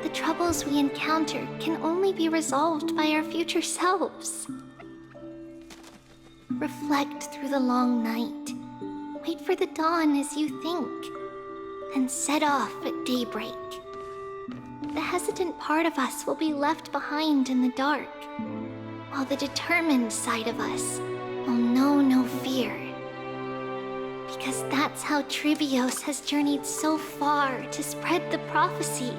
The troubles we encounter can only be resolved by our future selves. Reflect through the long night. Wait for the dawn as you think. Then set off at daybreak. The hesitant part of us will be left behind in the dark, while the determined side of us will know no fear. Because that's how Trivios has journeyed so far to spread the prophecy.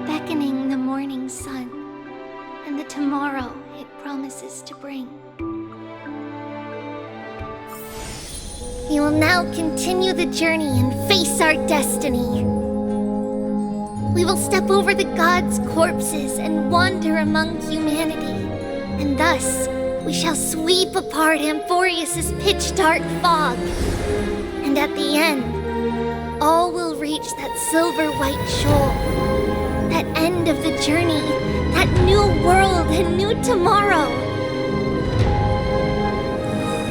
Beckoning the morning sun, and the tomorrow it promises to bring. We will now continue the journey and face our destiny. We will step over the gods' corpses and wander among humanity, and thus we shall sweep apart Amphorius's pitch-dark fog. And at the end, all will reach that silver-white shoal. That end of the journey, that new world and new tomorrow.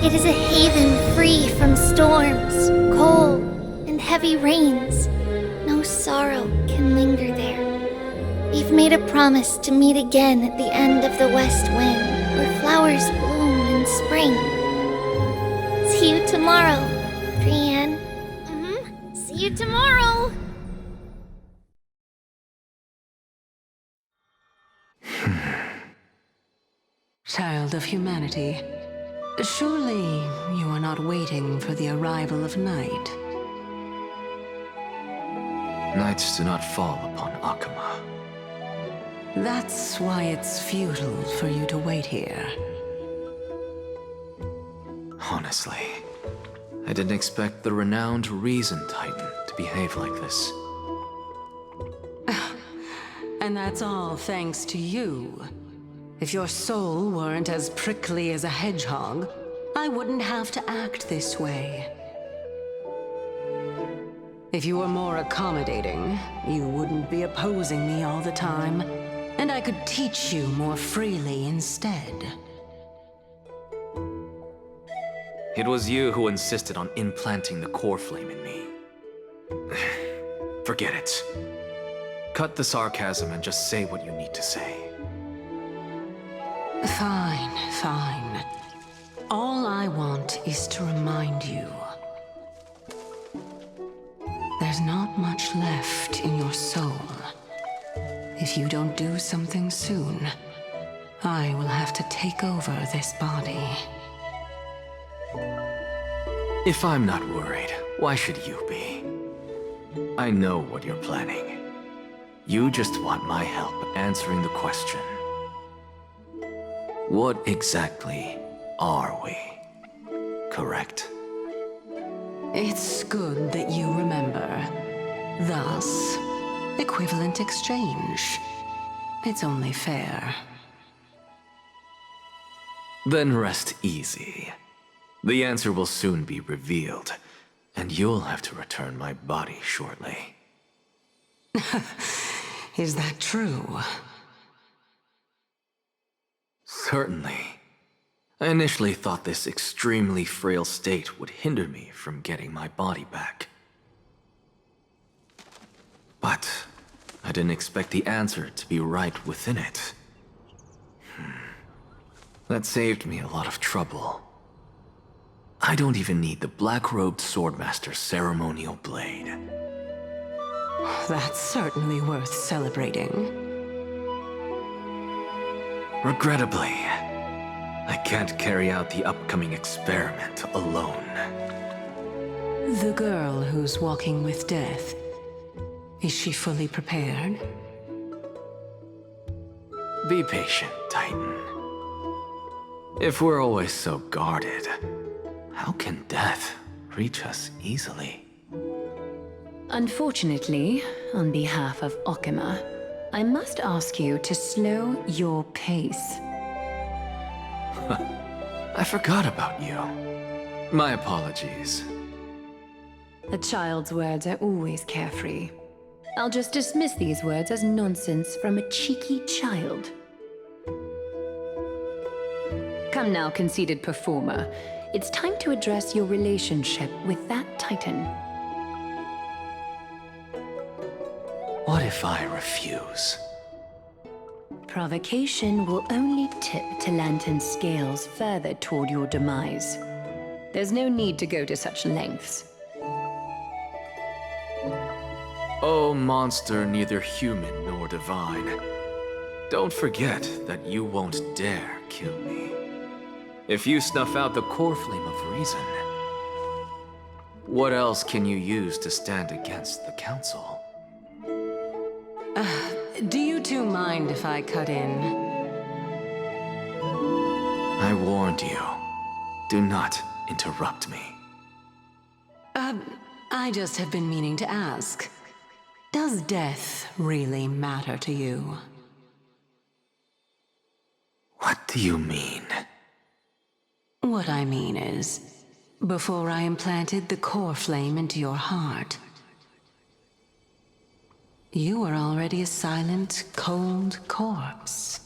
It is a haven free from storms, cold, and heavy rains. No sorrow can linger there. We've made a promise to meet again at the end of the west wind, where flowers bloom in spring. See you tomorrow, Brienne. See you tomorrow! Child of humanity, surely you are not waiting for the arrival of night. Nights do not fall upon Akama. That's why it's futile for you to wait here. Honestly, I didn't expect the renowned Reason Titan to behave like this. And that's all thanks to you. If your soul weren't as prickly as a hedgehog, I wouldn't have to act this way. If you were more accommodating, you wouldn't be opposing me all the time, and I could teach you more freely instead. It was you who insisted on implanting the core flame in me. Forget it. Cut the sarcasm and just say what you need to say. Fine, fine. All I want is to remind you. There's not much left in your soul. If you don't do something soon, I will have to take over this body. If I'm not worried, why should you be? I know what you're planning. You just want my help answering the question. What exactly are we? Correct? It's good that you remember. Thus, equivalent exchange. It's only fair. Then rest easy. The answer will soon be revealed, and you'll have to return my body shortly. Is that true? Certainly. I initially thought this extremely frail state would hinder me from getting my body back. But I didn't expect the answer to be right within it. That saved me a lot of trouble. I don't even need the black-robed swordmaster's ceremonial blade. That's certainly worth celebrating. Regrettably, I can't carry out the upcoming experiment alone. The girl who's walking with death, is she fully prepared? Be patient, Titan. If we're always so guarded, how can death reach us easily? Unfortunately, on behalf of Okima, I must ask you to slow your pace. I forgot about you. My apologies. A child's words are always carefree. I'll just dismiss these words as nonsense from a cheeky child. Come now, conceited performer. It's time to address your relationship with that Titan. What if I refuse? Provocation will only tip Talantan's scales further toward your demise. There's no need to go to such lengths. Oh, monster neither human nor divine. Don't forget that you won't dare kill me. If you snuff out the core flame of reason, what else can you use to stand against the Council? Do you two mind if I cut in? I warned you. Do not interrupt me. I just have been meaning to ask. Does death really matter to you? What do you mean? What I mean is, before I implanted the core flame into your heart, you were already a silent, cold corpse.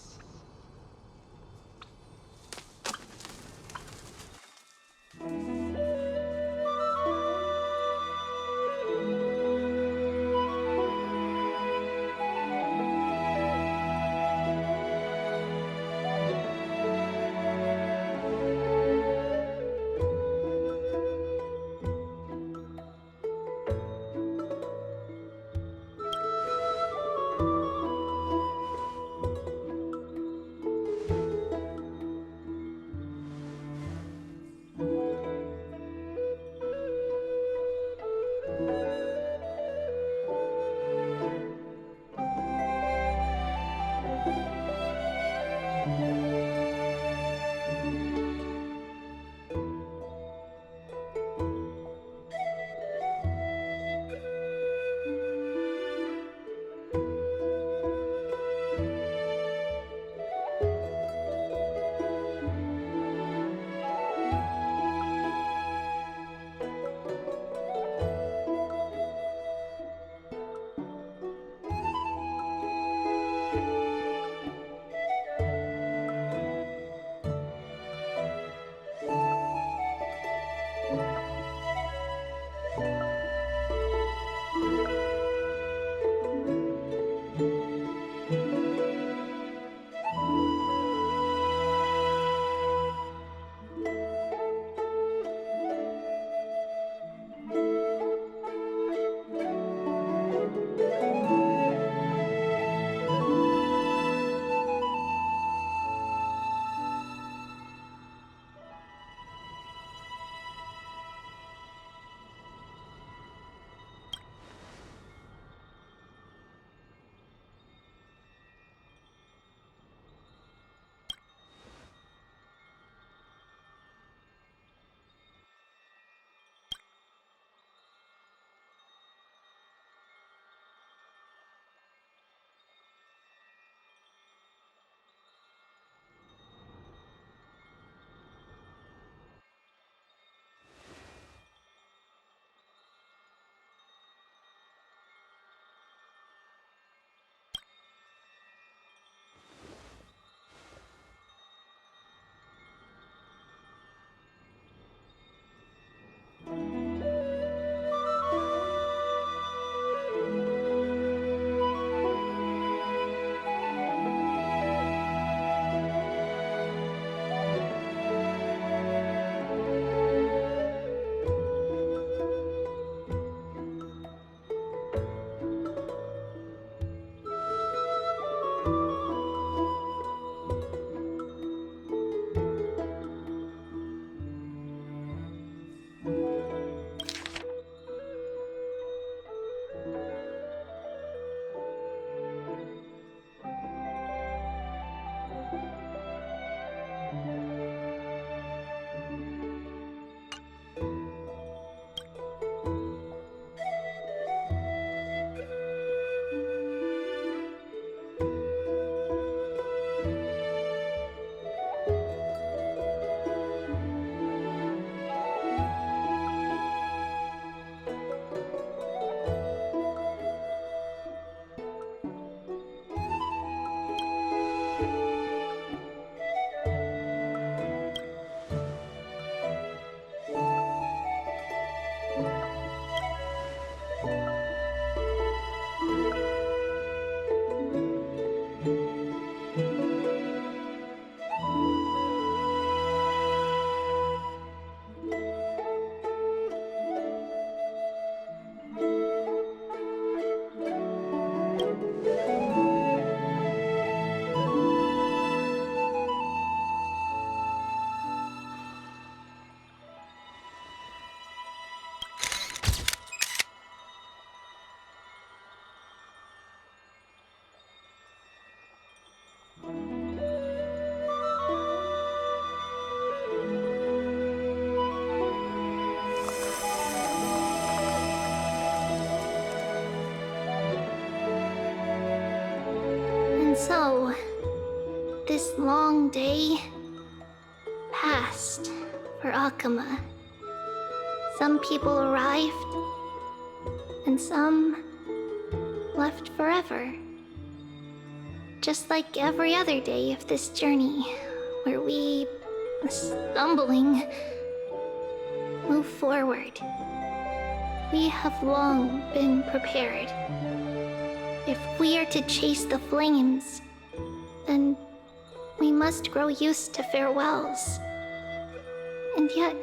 lost for Akama. Some people arrived, and some left forever. Just like every other day of this journey, where we, stumbling, move forward. We have long been prepared. If we are to chase the flames, then we must grow used to farewells. And yet,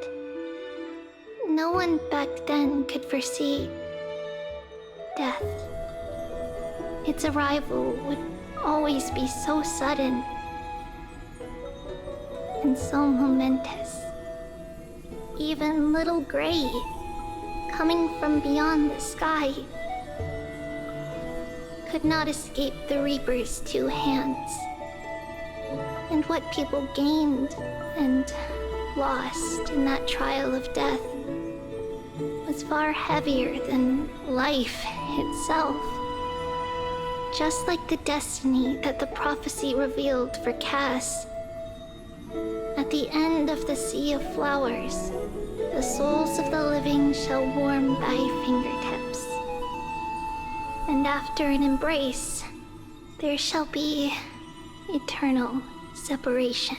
no one back then could foresee death. Its arrival would always be so sudden and so momentous. Even little Gray, coming from beyond the sky, could not escape the Reaper's two hands. And what people gained and lost in that trial of death was far heavier than life itself. Just like the destiny that the prophecy revealed for Cass. At the end of the Sea of Flowers, the souls of the living shall warm thy fingertips. And after an embrace, there shall be eternal separation.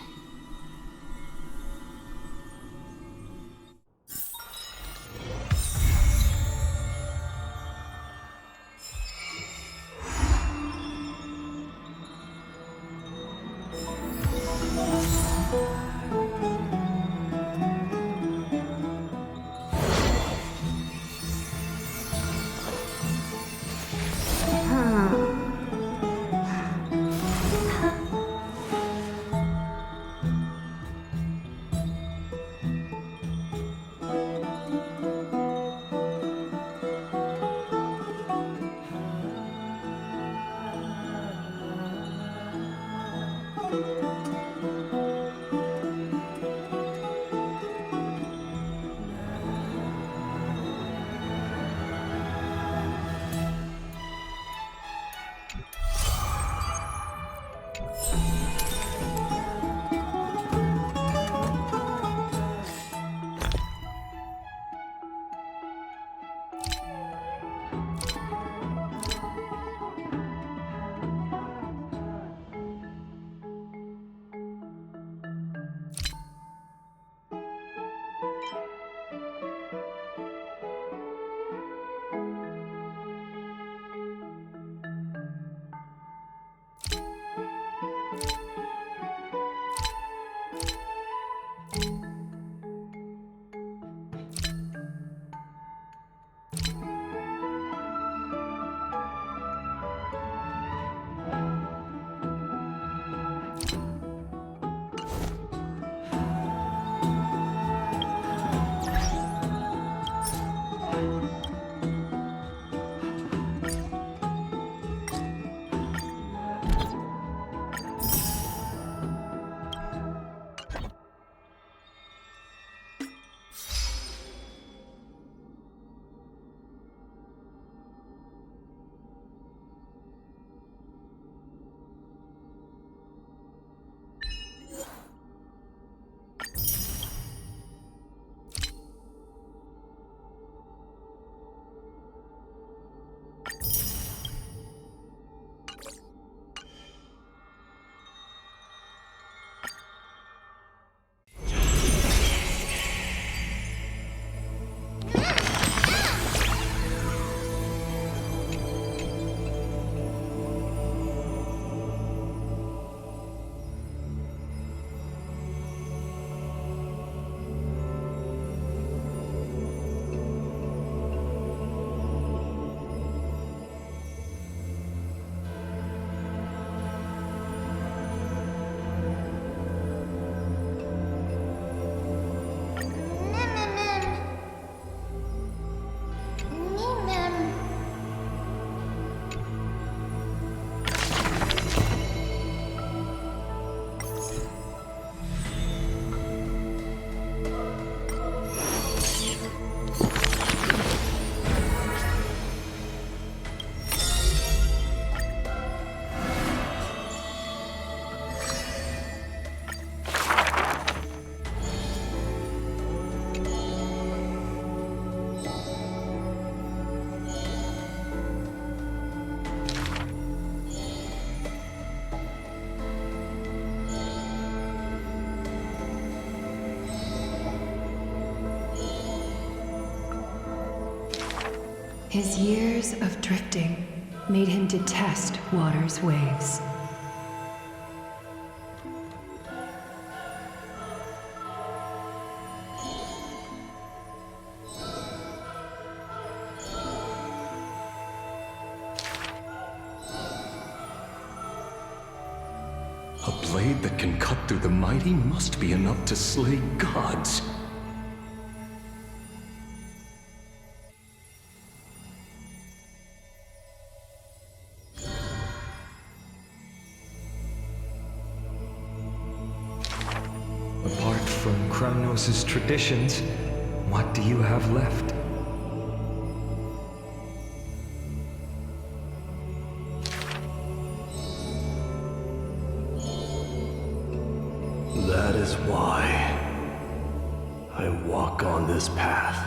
His years of drifting made him detest water's waves. A blade that can cut through the mighty must be enough to slay gods. Apart from Kronos' traditions, what do you have left? That is why I walk on this path.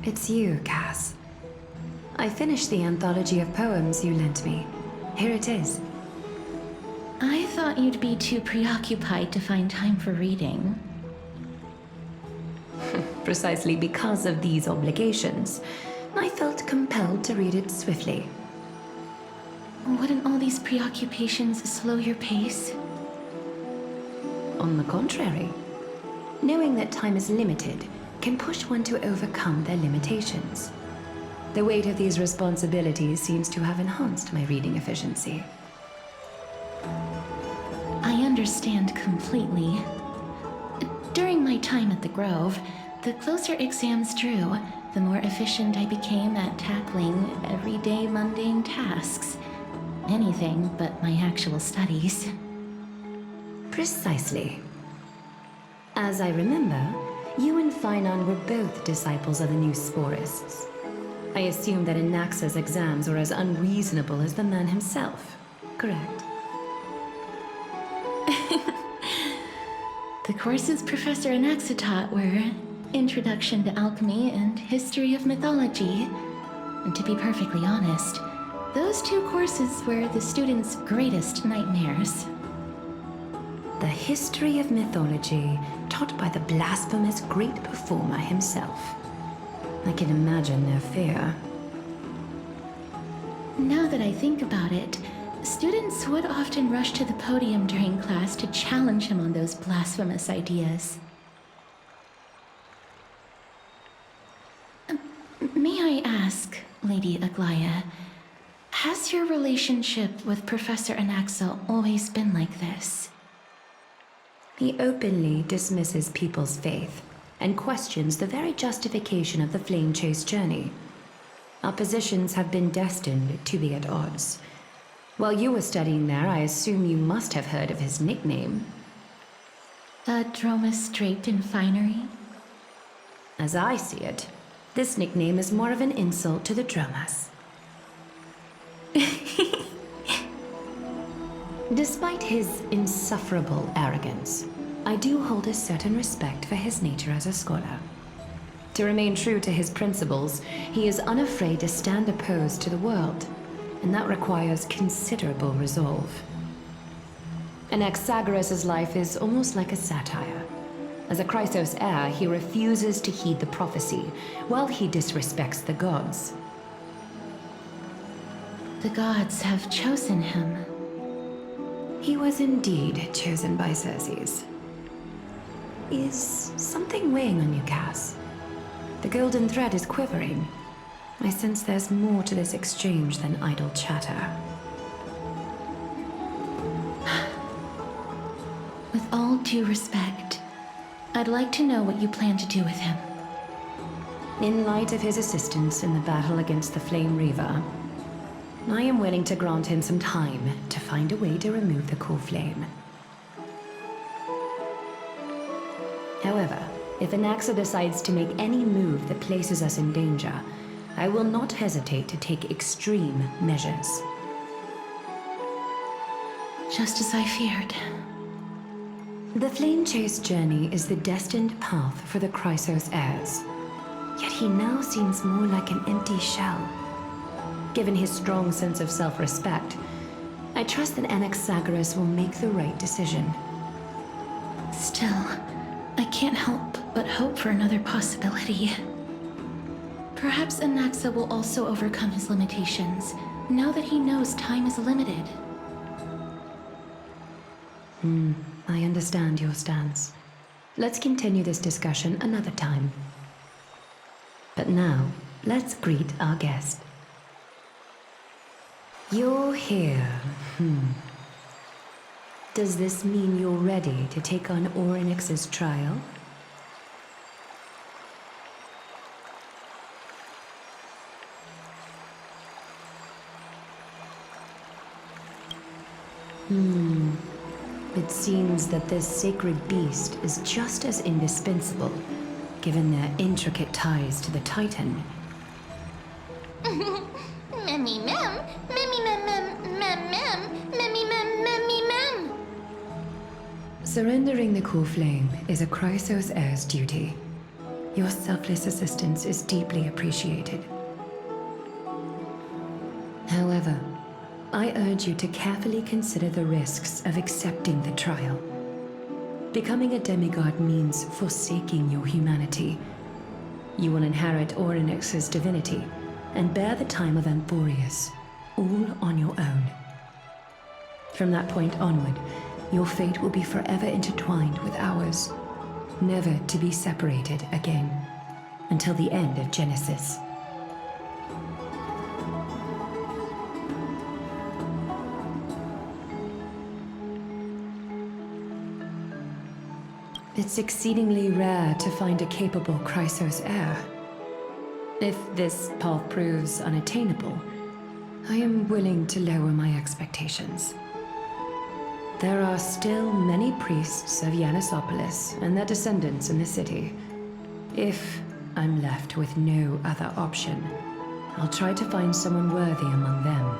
It's you, Cass. I finished the anthology of poems you lent me. Here it is. I thought you'd be too preoccupied to find time for reading. Precisely because of these obligations, I felt compelled to read it swiftly. Wouldn't all these preoccupations slow your pace? On the contrary, knowing that time is limited can push one to overcome their limitations. The weight of these responsibilities seems to have enhanced my reading efficiency. I understand completely. During my time at the Grove, the closer exams drew, the more efficient I became at tackling everyday mundane tasks. Anything but my actual studies. Precisely. As I remember, you and Finon were both disciples of the new Sporists. I assume that Anaxa's exams were as unreasonable as the man himself, correct? The courses Professor Anaxa taught were Introduction to Alchemy and History of Mythology. And to be perfectly honest, those two courses were the students' greatest nightmares. The history of mythology, taught by the blasphemous great performer himself. I can imagine their fear. Now that I think about it, students would often rush to the podium during class to challenge him on those blasphemous ideas. May I ask, Lady Aglaya, has your relationship with Professor Anaxa always been like this? He openly dismisses people's faith and questions the very justification of the Flame Chase journey. Our positions have been destined to be at odds. While you were studying there, I assume you must have heard of his nickname. Dromus draped in finery? As I see it, this nickname is more of an insult to the Dromas. Despite his insufferable arrogance, I do hold a certain respect for his nature as a scholar. To remain true to his principles, he is unafraid to stand opposed to the world, and that requires considerable resolve. Anaxagoras' life is almost like a satire. As a Chrysos heir, he refuses to heed the prophecy, while he disrespects the gods. The gods have chosen him. He was indeed chosen by Circes. Is something weighing on you, Cass? The golden thread is quivering. I sense there's more to this exchange than idle chatter. With all due respect, I'd like to know what you plan to do with him. In light of his assistance in the battle against the Flame Reaver, I am willing to grant him some time to find a way to remove the core flame. However, if Anaxa decides to make any move that places us in danger, I will not hesitate to take extreme measures. Just as I feared. The Flame Chase journey is the destined path for the Chrysos heirs. Yet he now seems more like an empty shell. Given his strong sense of self-respect, I trust that Anaxagoras will make the right decision. Still, I can't help but hope for another possibility. Perhaps Anaxa will also overcome his limitations, now that he knows time is limited. I understand your stance. Let's continue this discussion another time. But now, let's greet our guest. You're here. Does this mean you're ready to take on Orynyx's trial? It seems that this sacred beast is just as indispensable, given their intricate ties to the Titan. Memmy mem, memmy mem mem mem mem, memmy mem memmy mem. Surrendering the core flame is a Chrysos heir's duty. Your selfless assistance is deeply appreciated. However, I urge you to carefully consider the risks of accepting the trial. Becoming a demigod means forsaking your humanity. You will inherit Orynyx's divinity and bear the time of Amphorius, all on your own. From that point onward, your fate will be forever intertwined with ours, never to be separated again, until the end of Genesis. It's exceedingly rare to find a capable Chrysos heir. If this path proves unattainable, I am willing to lower my expectations. There are still many priests of Yanissopolis and their descendants in the city. If I'm left with no other option, I'll try to find someone worthy among them.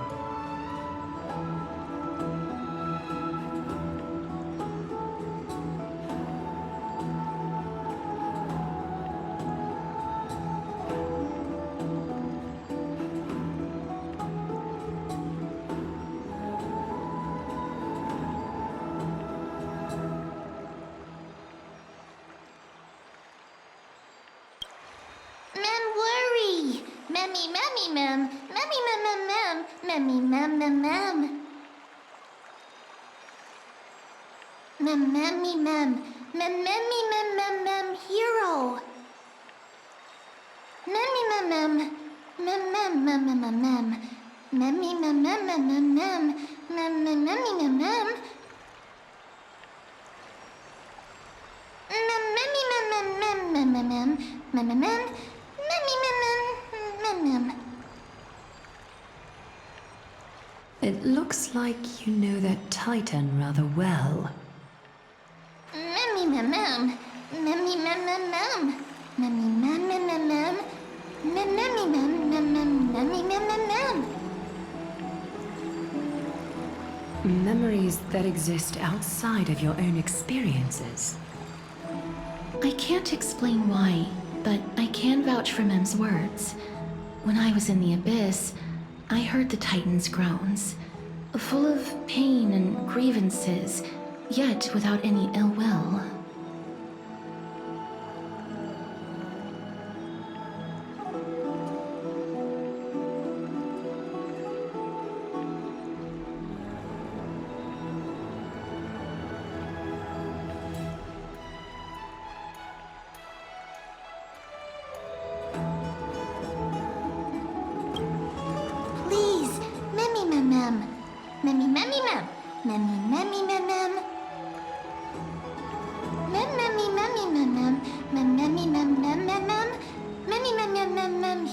Hero. It looks like you know that Titan rather well. Memories that exist outside of your own experiences. I can't explain why, but I can vouch for Mem's words. When I was in the Abyss, I heard the Titan's groans, full of pain and grievances, yet without any ill will.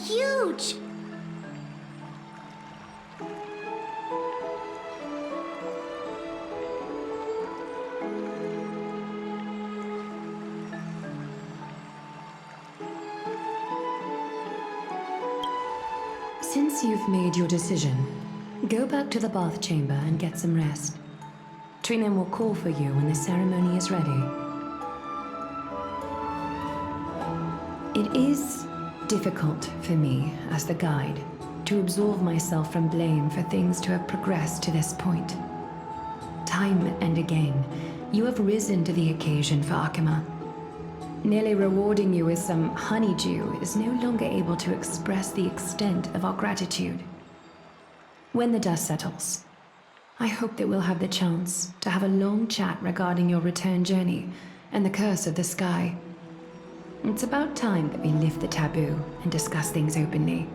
Huge! Since you've made your decision, go back to the bath chamber and get some rest. Trinem will call for you when the ceremony is ready. It is difficult for me, as the guide, to absolve myself from blame for things to have progressed to this point. Time and again, you have risen to the occasion for Akima. Nearly rewarding you with some honeydew is no longer able to express the extent of our gratitude. When the dust settles, I hope that we'll have the chance to have a long chat regarding your return journey and the curse of the sky. It's about time that we lift the taboo and discuss things openly.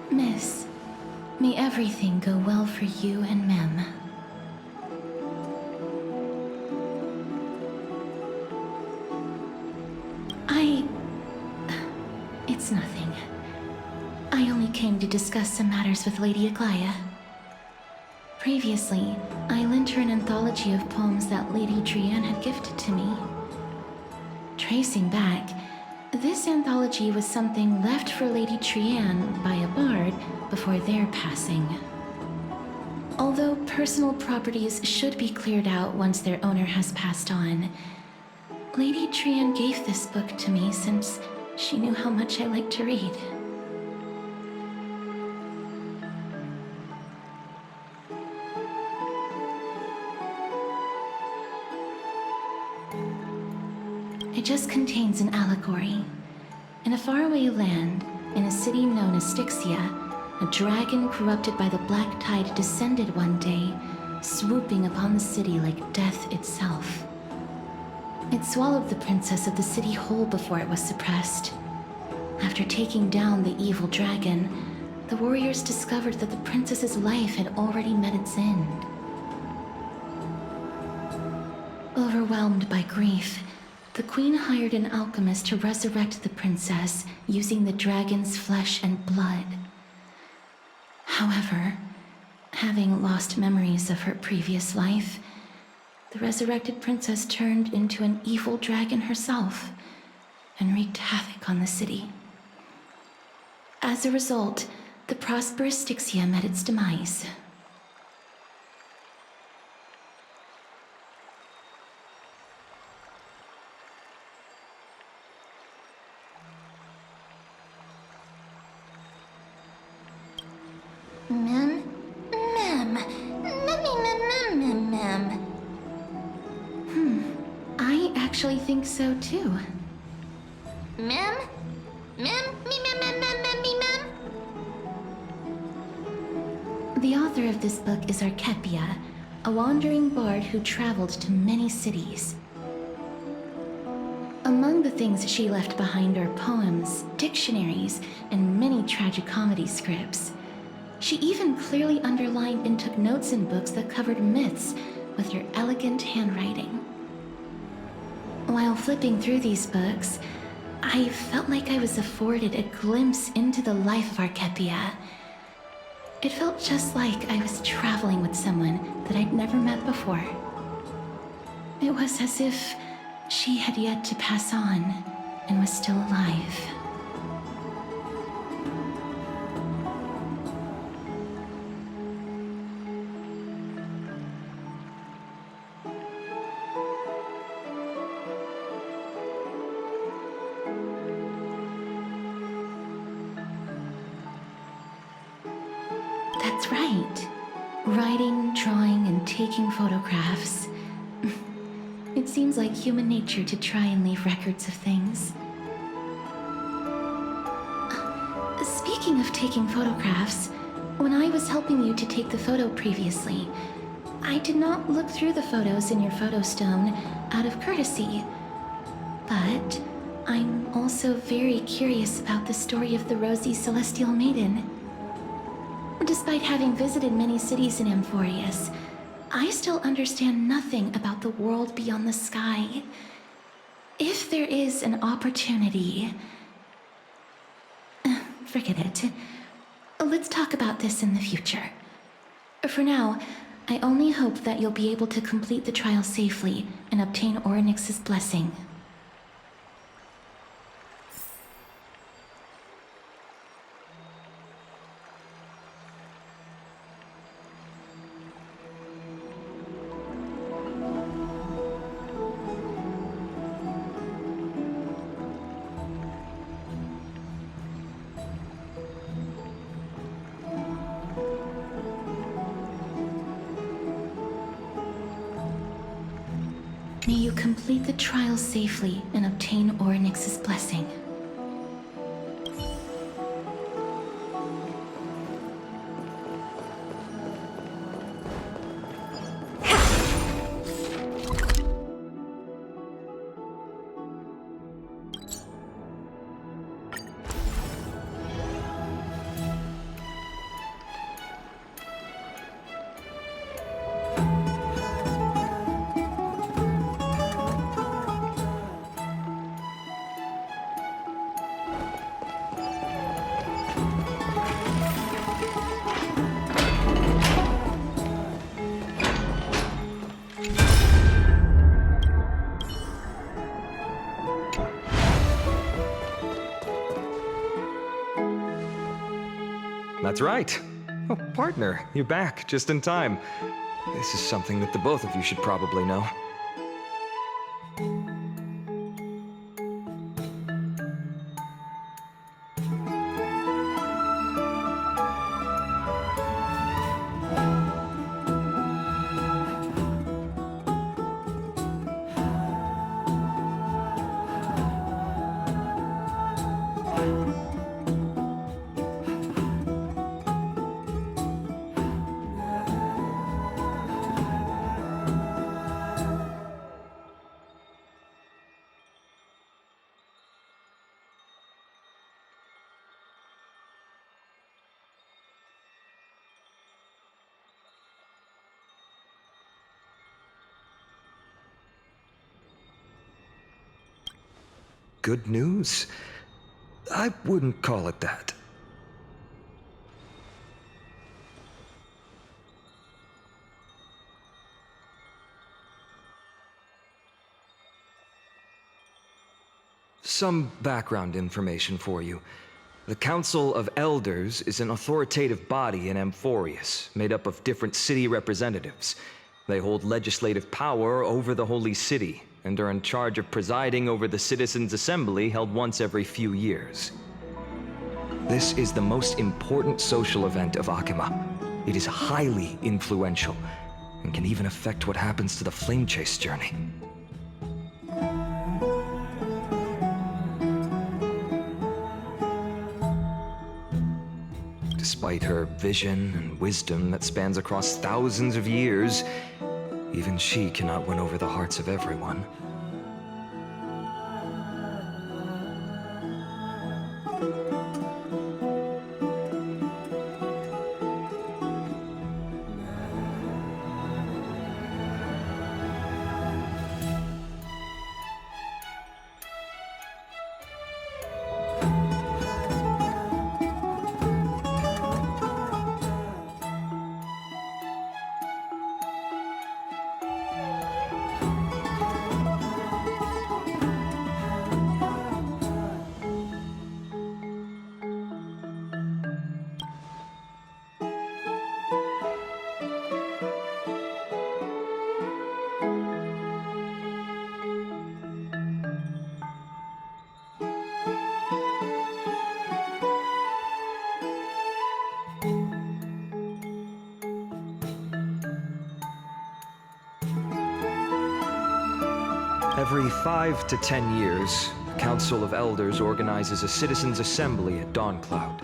Miss, may everything go well for you and Mem. It's nothing. I only came to discuss some matters with Lady Aglaya. Previously, I lent her an anthology of poems that Lady Trianne had gifted to me. Tracing back, this anthology was something left for Lady Trianne by a bard before their passing. Although personal properties should be cleared out once their owner has passed on, Lady Trianne gave this book to me since she knew how much I liked to read. It just contains an allegory. In a faraway land, in a city known as Styxia, a dragon corrupted by the black tide descended one day, swooping upon the city like death itself. It swallowed the princess of the city whole before it was suppressed. After taking down the evil dragon, the warriors discovered that the princess's life had already met its end. Overwhelmed by grief, the queen hired an alchemist to resurrect the princess using the dragon's flesh and blood. However, having lost memories of her previous life, the resurrected princess turned into an evil dragon herself and wreaked havoc on the city. As a result, the prosperous Styxia met its demise. I actually think so too. Mem? The author of this book is Archepia, a wandering bard who traveled to many cities. Among the things she left behind are poems, dictionaries, and many tragicomedy scripts. She even clearly underlined and took notes in books that covered myths with her elegant handwriting. While flipping through these books, I felt like I was afforded a glimpse into the life of Archepia. It felt just like I was traveling with someone that I'd never met before. It was as if she had yet to pass on and was still alive. That's right. Writing, drawing, and taking photographs. It seems like human nature to try and leave records of things. Speaking of taking photographs, when I was helping you to take the photo previously, I did not look through the photos in your photo stone out of courtesy. But I'm also very curious about the story of the Rosy Celestial Maiden. Despite having visited many cities in Amphorius, I still understand nothing about the world beyond the sky. If there is an opportunity... forget it. Let's talk about this in the future. For now, I only hope that you'll be able to complete the trial safely and obtain Orynyx's blessing. May you complete the trial safely and obtain Orynyx's blessing. That's right. Oh, partner, you're back just in time. This is something that the both of you should probably know. Good news? I wouldn't call it that. Some background information for you. The Council of Elders is an authoritative body in Amphorius, made up of different city representatives. They hold legislative power over the Holy City, and are in charge of presiding over the Citizens' Assembly held once every few years. This is the most important social event of Akima. It is highly influential, and can even affect what happens to the Flame Chase journey. Despite her vision and wisdom that spans across thousands of years, even she cannot win over the hearts of everyone. Every 5 to 10 years, the Council of Elders organizes a Citizens' Assembly at Dawncloud.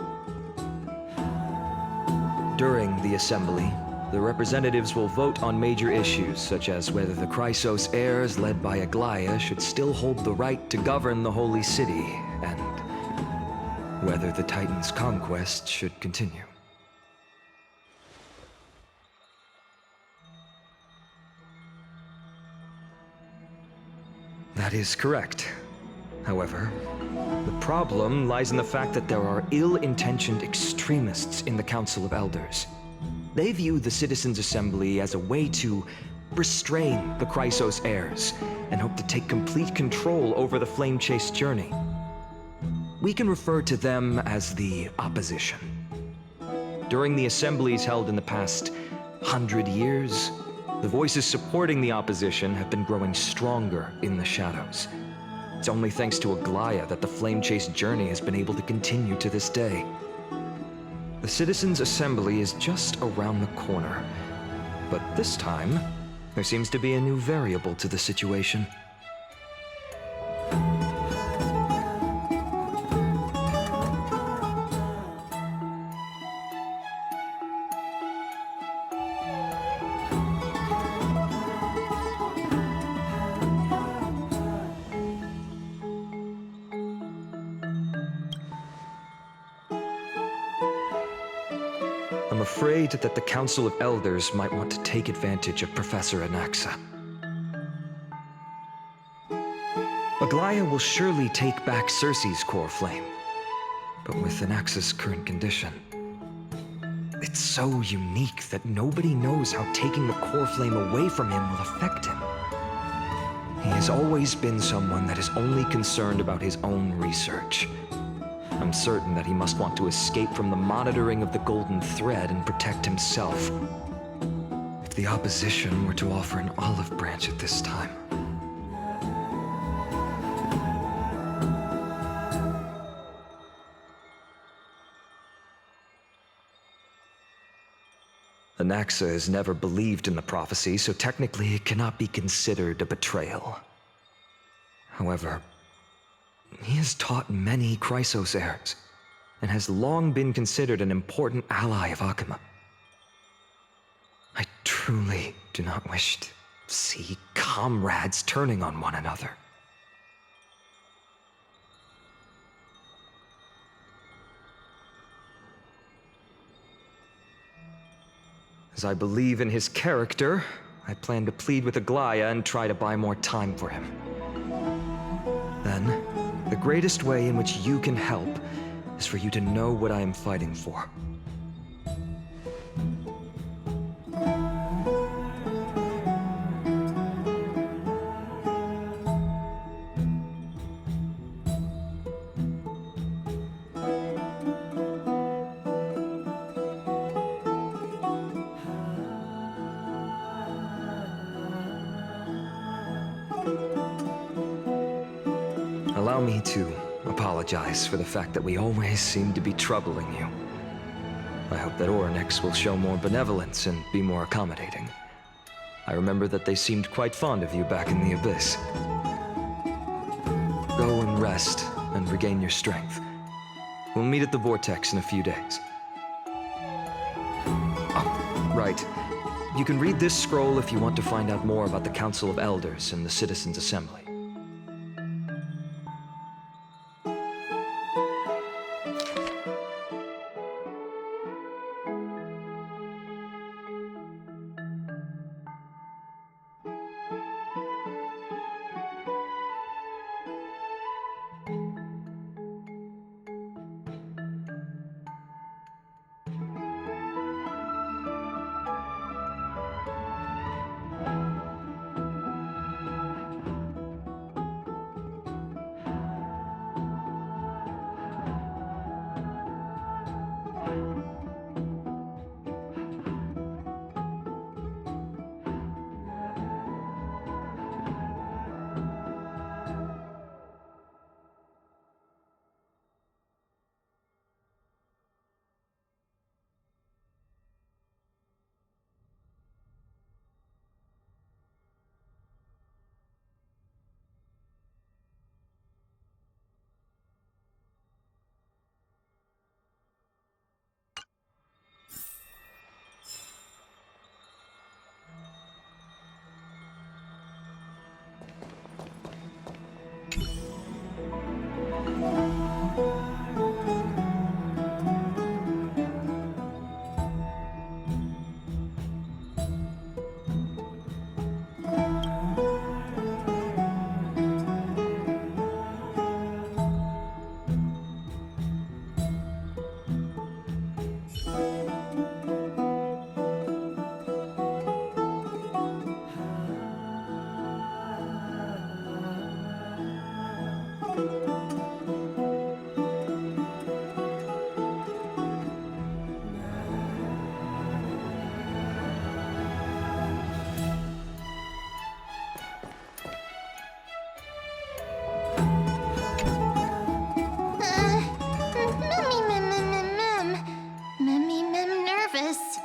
During the assembly, the representatives will vote on major issues such as whether the Chrysos heirs led by Aglaya should still hold the right to govern the Holy City, and whether the Titan's conquest should continue. That is correct. However, the problem lies in the fact that there are ill-intentioned extremists in the Council of Elders. They view the Citizens' Assembly as a way to restrain the Chrysos heirs and hope to take complete control over the Flame Chase journey. We can refer to them as the opposition. During the assemblies held in the past 100 years, the voices supporting the opposition have been growing stronger in the shadows. It's only thanks to Aglaya that the Flame Chase journey has been able to continue to this day. The Citizens' Assembly is just around the corner, but this time, there seems to be a new variable to the situation. I'm afraid that the Council of Elders might want to take advantage of Professor Anaxa. Aglaya will surely take back Circe's core flame, but with Anaxa's current condition, it's so unique that nobody knows how taking the core flame away from him will affect him. He has always been someone that is only concerned about his own research. I'm certain that he must want to escape from the monitoring of the Golden Thread and protect himself. If the opposition were to offer an olive branch at this time. Anaxa has never believed in the prophecy, so technically it cannot be considered a betrayal. However, he has taught many Chrysos heirs, and has long been considered an important ally of Akuma. I truly do not wish to see comrades turning on one another. As I believe in his character, I plan to plead with Aglaya and try to buy more time for him. Then, the greatest way in which you can help is for you to know what I am fighting for. Allow me to apologize for the fact that we always seem to be troubling you. I hope that Oryx will show more benevolence and be more accommodating. I remember that they seemed quite fond of you back in the Abyss. Go and rest and regain your strength. We'll meet at the Vortex in a few days. Oh, right. You can read this scroll if you want to find out more about the Council of Elders and the Citizens' Assembly. Nervous.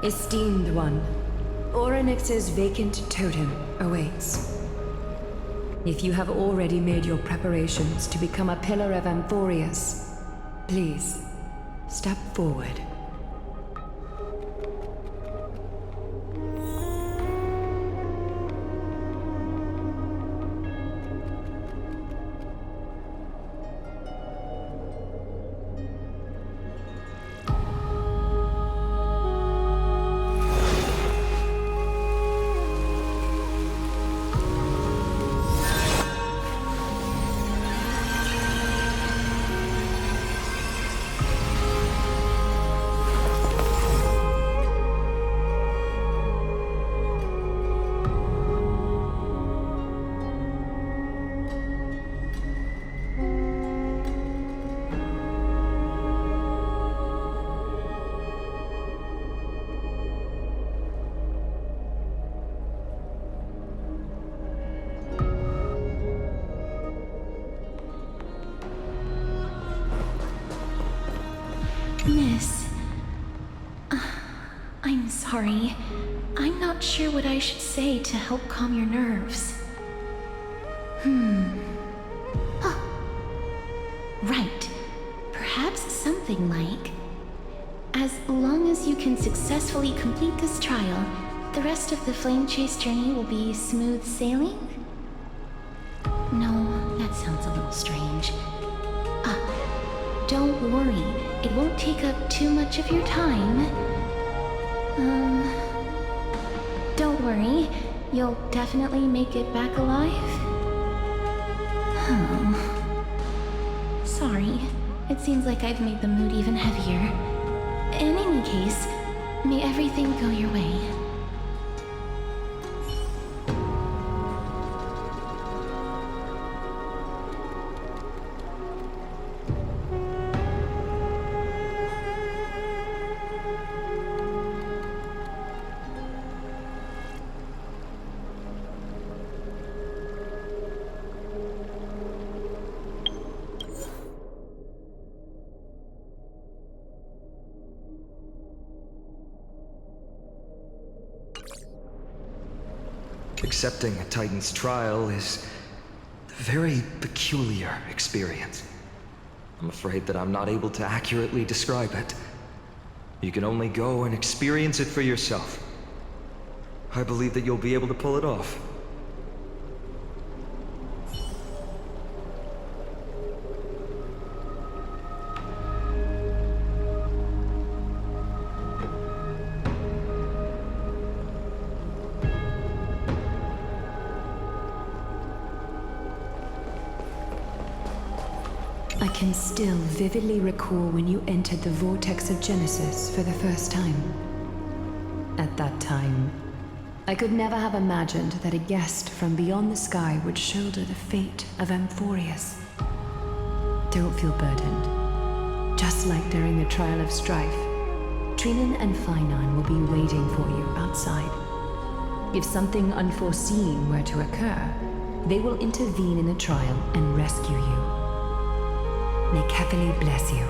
Esteemed one, Orynyx's vacant totem awaits. If you have already made your preparations to become a pillar of Amphorius, please, step forward. Miss, I'm sorry. I'm not sure what I should say to help calm your nerves. Right. Perhaps something like, as long as you can successfully complete this trial, the rest of the flame chase journey will be smooth sailing? No, that sounds a little strange. Don't worry, it won't take up too much of your time. Don't worry, you'll definitely make it back alive? Sorry, it seems like I've made the mood even heavier. In any case, may everything go your way. Accepting a Titan's trial is a very peculiar experience. I'm afraid that I'm not able to accurately describe it. You can only go and experience it for yourself. I believe that you'll be able to pull it off. I can still vividly recall when you entered the vortex of Genesis for the first time. At that time, I could never have imagined that a guest from beyond the sky would shoulder the fate of Amphorius. Don't feel burdened. Just like during the trial of strife, Trinan and Finan will be waiting for you outside. If something unforeseen were to occur, they will intervene in the trial and rescue you. May Kefali bless you.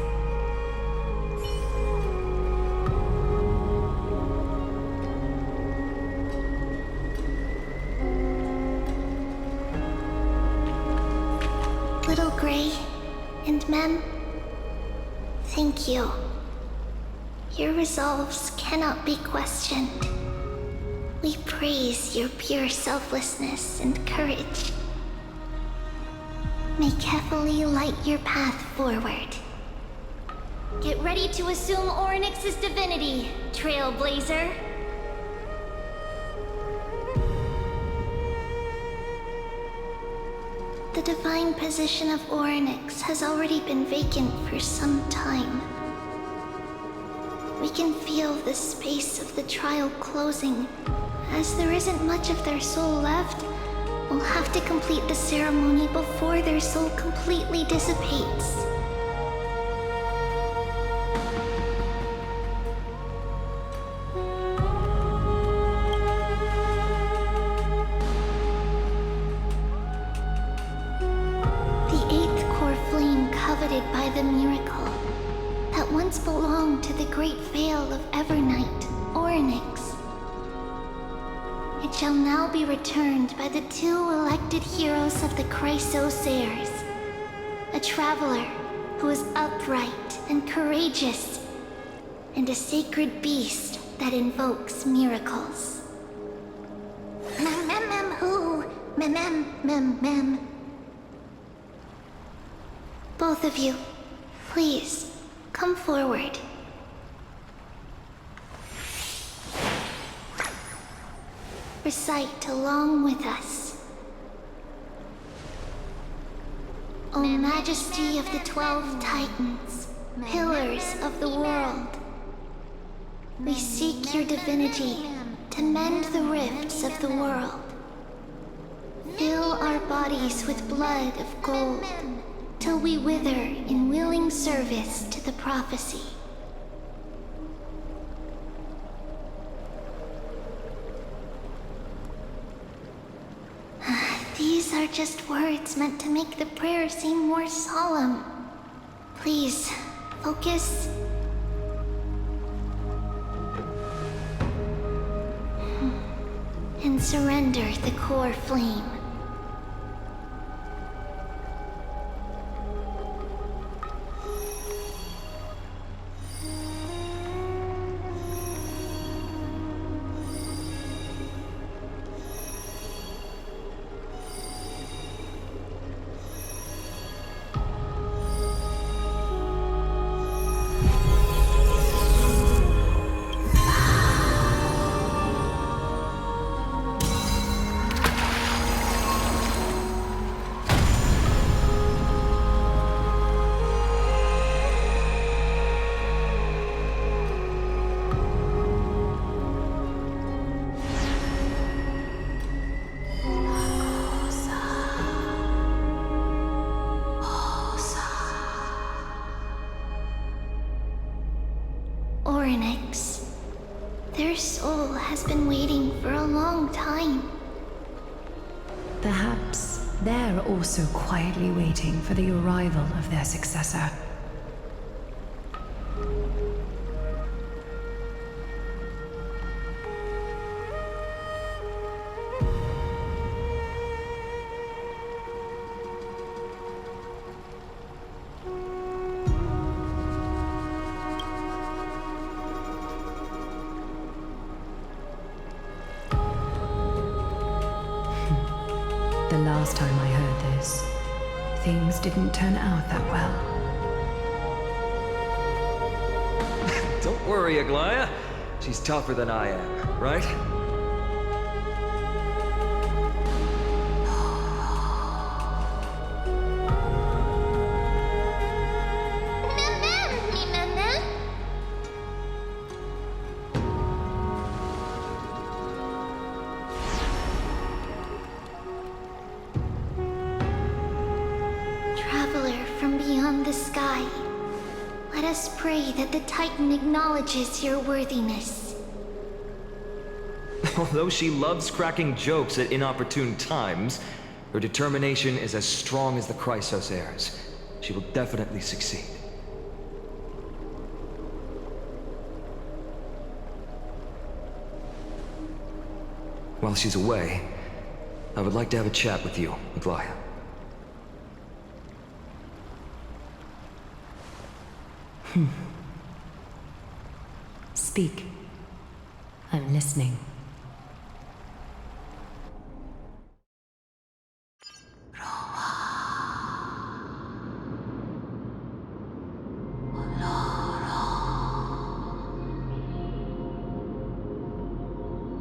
Little Gray and Mem, thank you. Your resolves cannot be questioned. We praise your pure selflessness and courage. May Kefali light your path forward. Get ready to assume Orynyx's divinity, Trailblazer. The divine position of Orynyx has already been vacant for some time. We can feel the space of the trial closing. As there isn't much of their soul left, we'll have to complete the ceremony before their soul completely dissipates. The 8th core flame coveted by the miracle that once belonged to the great veil of Evernight Orynyx. It shall now be returned by the 2 elected heroes of the Chrysosairs. A traveler who is upright and courageous, and a sacred beast that invokes miracles. Who? Mem. Both of you, please, come forward. Recite along with us. O Majesty of the 12 Titans, pillars of the world, we seek your divinity to mend the rifts of the world. Fill our bodies with blood of gold, till we wither in willing service to the prophecy. These are just words meant to make the prayer seem more solemn. Please, focus. And surrender the core flame. Orynyx. Their soul has been waiting for a long time. Perhaps they're also quietly waiting for the arrival of their successor. The last time I heard this, things didn't turn out that well. Don't worry, Aglaya. She's tougher than I am, right? From beyond the sky, let us pray that the Titan acknowledges your worthiness. Although she loves cracking jokes at inopportune times, her determination is as strong as the Chrysosairs. She will definitely succeed. While she's away, I would like to have a chat with you, Aglaya. Speak. I'm listening.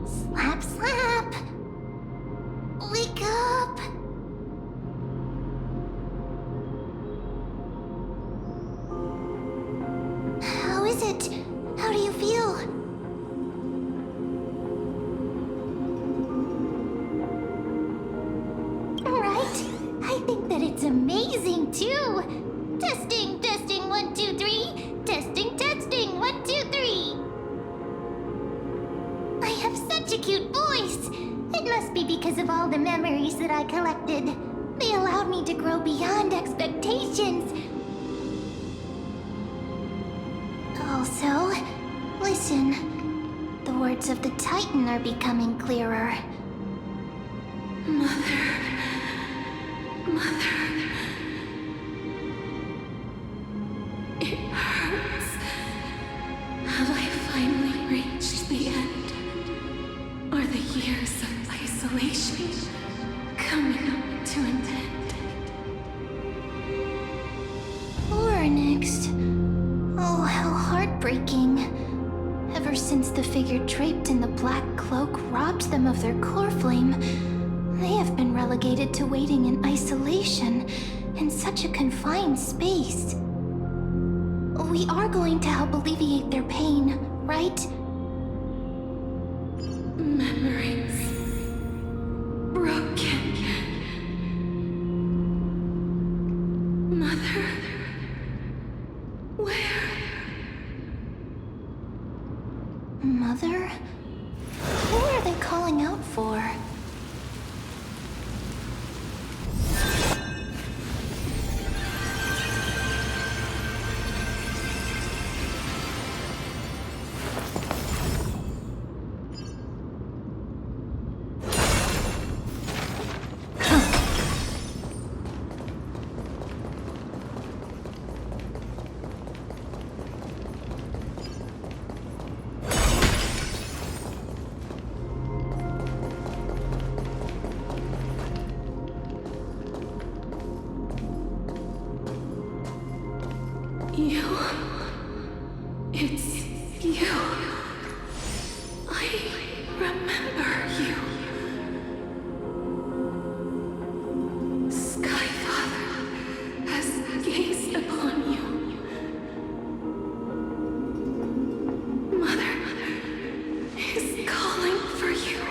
Slap, slap! Wake up! How is it? How do you feel? Right? I think that it's amazing too! Testing, testing, 1, 2, 3. Testing, testing, 1, 2, 3. I have such a cute voice! It must be because of all the memories that I collected. They allowed me to grow beyond expectations. Also, listen. The words of the Titan are becoming clearer. Mother. It hurts. Have I finally reached the end? Are the years of isolation coming to an end? Lorenix. Oh, how heartbreaking. Ever since the figure draped in the black cloak robbed them of their core flame, they have been relegated to waiting in isolation in such a confined space. We are going to help alleviate their pain, right? Memories broken. Mother, where? Mother? Who are they calling out for? It's you. I remember you. Skyfather has gazed upon you. Mother is calling for you.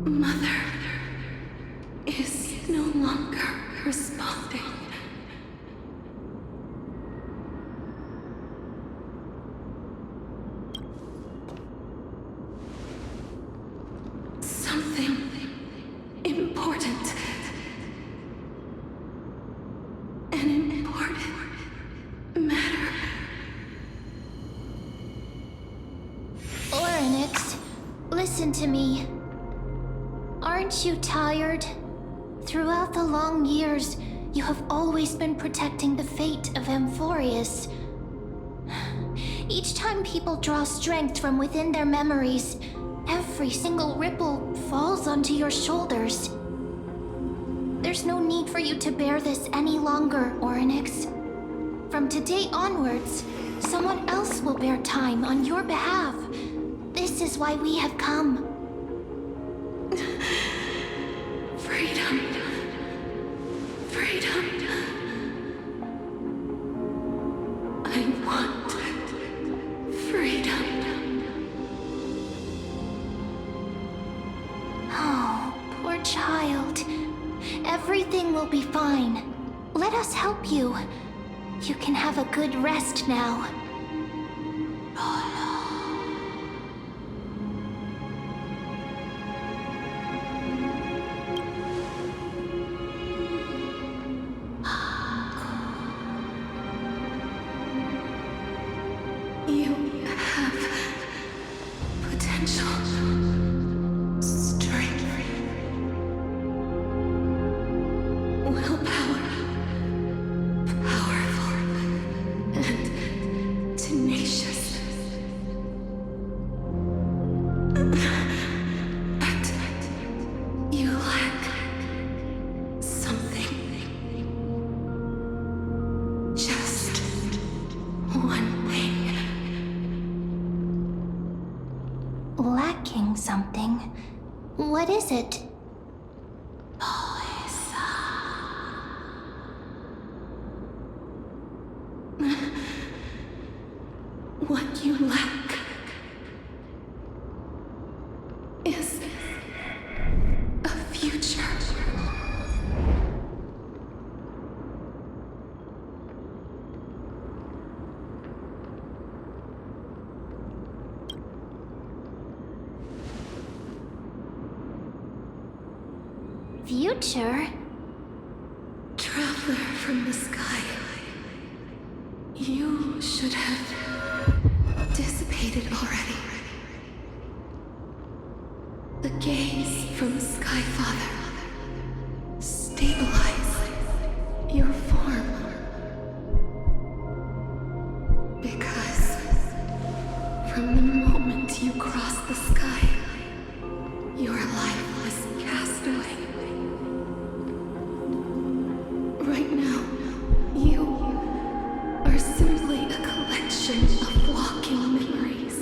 Mother is no longer responding. Something important. An important matter. Lorenix, listen to me. Aren't you tired? Throughout the long years, you have always been protecting the fate of Amphorius. Each time people draw strength from within their memories, every single ripple falls onto your shoulders. There's no need for you to bear this any longer, Orynyx. From today onwards, someone else will bear time on your behalf. This is why we have come. Freedom. Freedom. I want freedom. Oh, poor child. Everything will be fine. Let us help you. You can have a good rest now. You have potential, strength, all powerful, and tenacious. But you lack something. Just one thing. Lacking something. What is it? What you lack is a future. Future? Traveler from the sky, you should have dissipated already. The gaze from the Sky Father stabilize your form. Because from the moment you crossed the sky, your life was cast away. Right now, you are simply a collection of walking memories.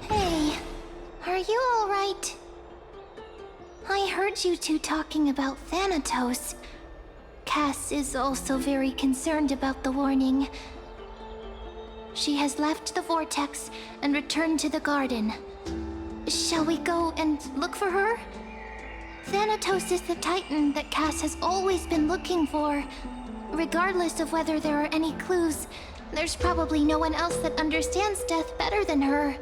Hey, are you alright? I heard you two talking about Thanatos. Cass is also very concerned about the warning. She has left the vortex and returned to the garden. Shall we go and look for her? Thanatos is the Titan that Cass has always been looking for. Regardless of whether there are any clues, there's probably no one else that understands death better than her.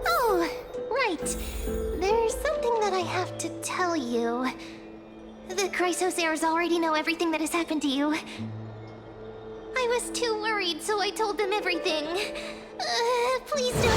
Oh, right. There's something that I have to tell you. The Chrysosaurs already know everything that has happened to you. I was too worried, so I told them everything. Please don't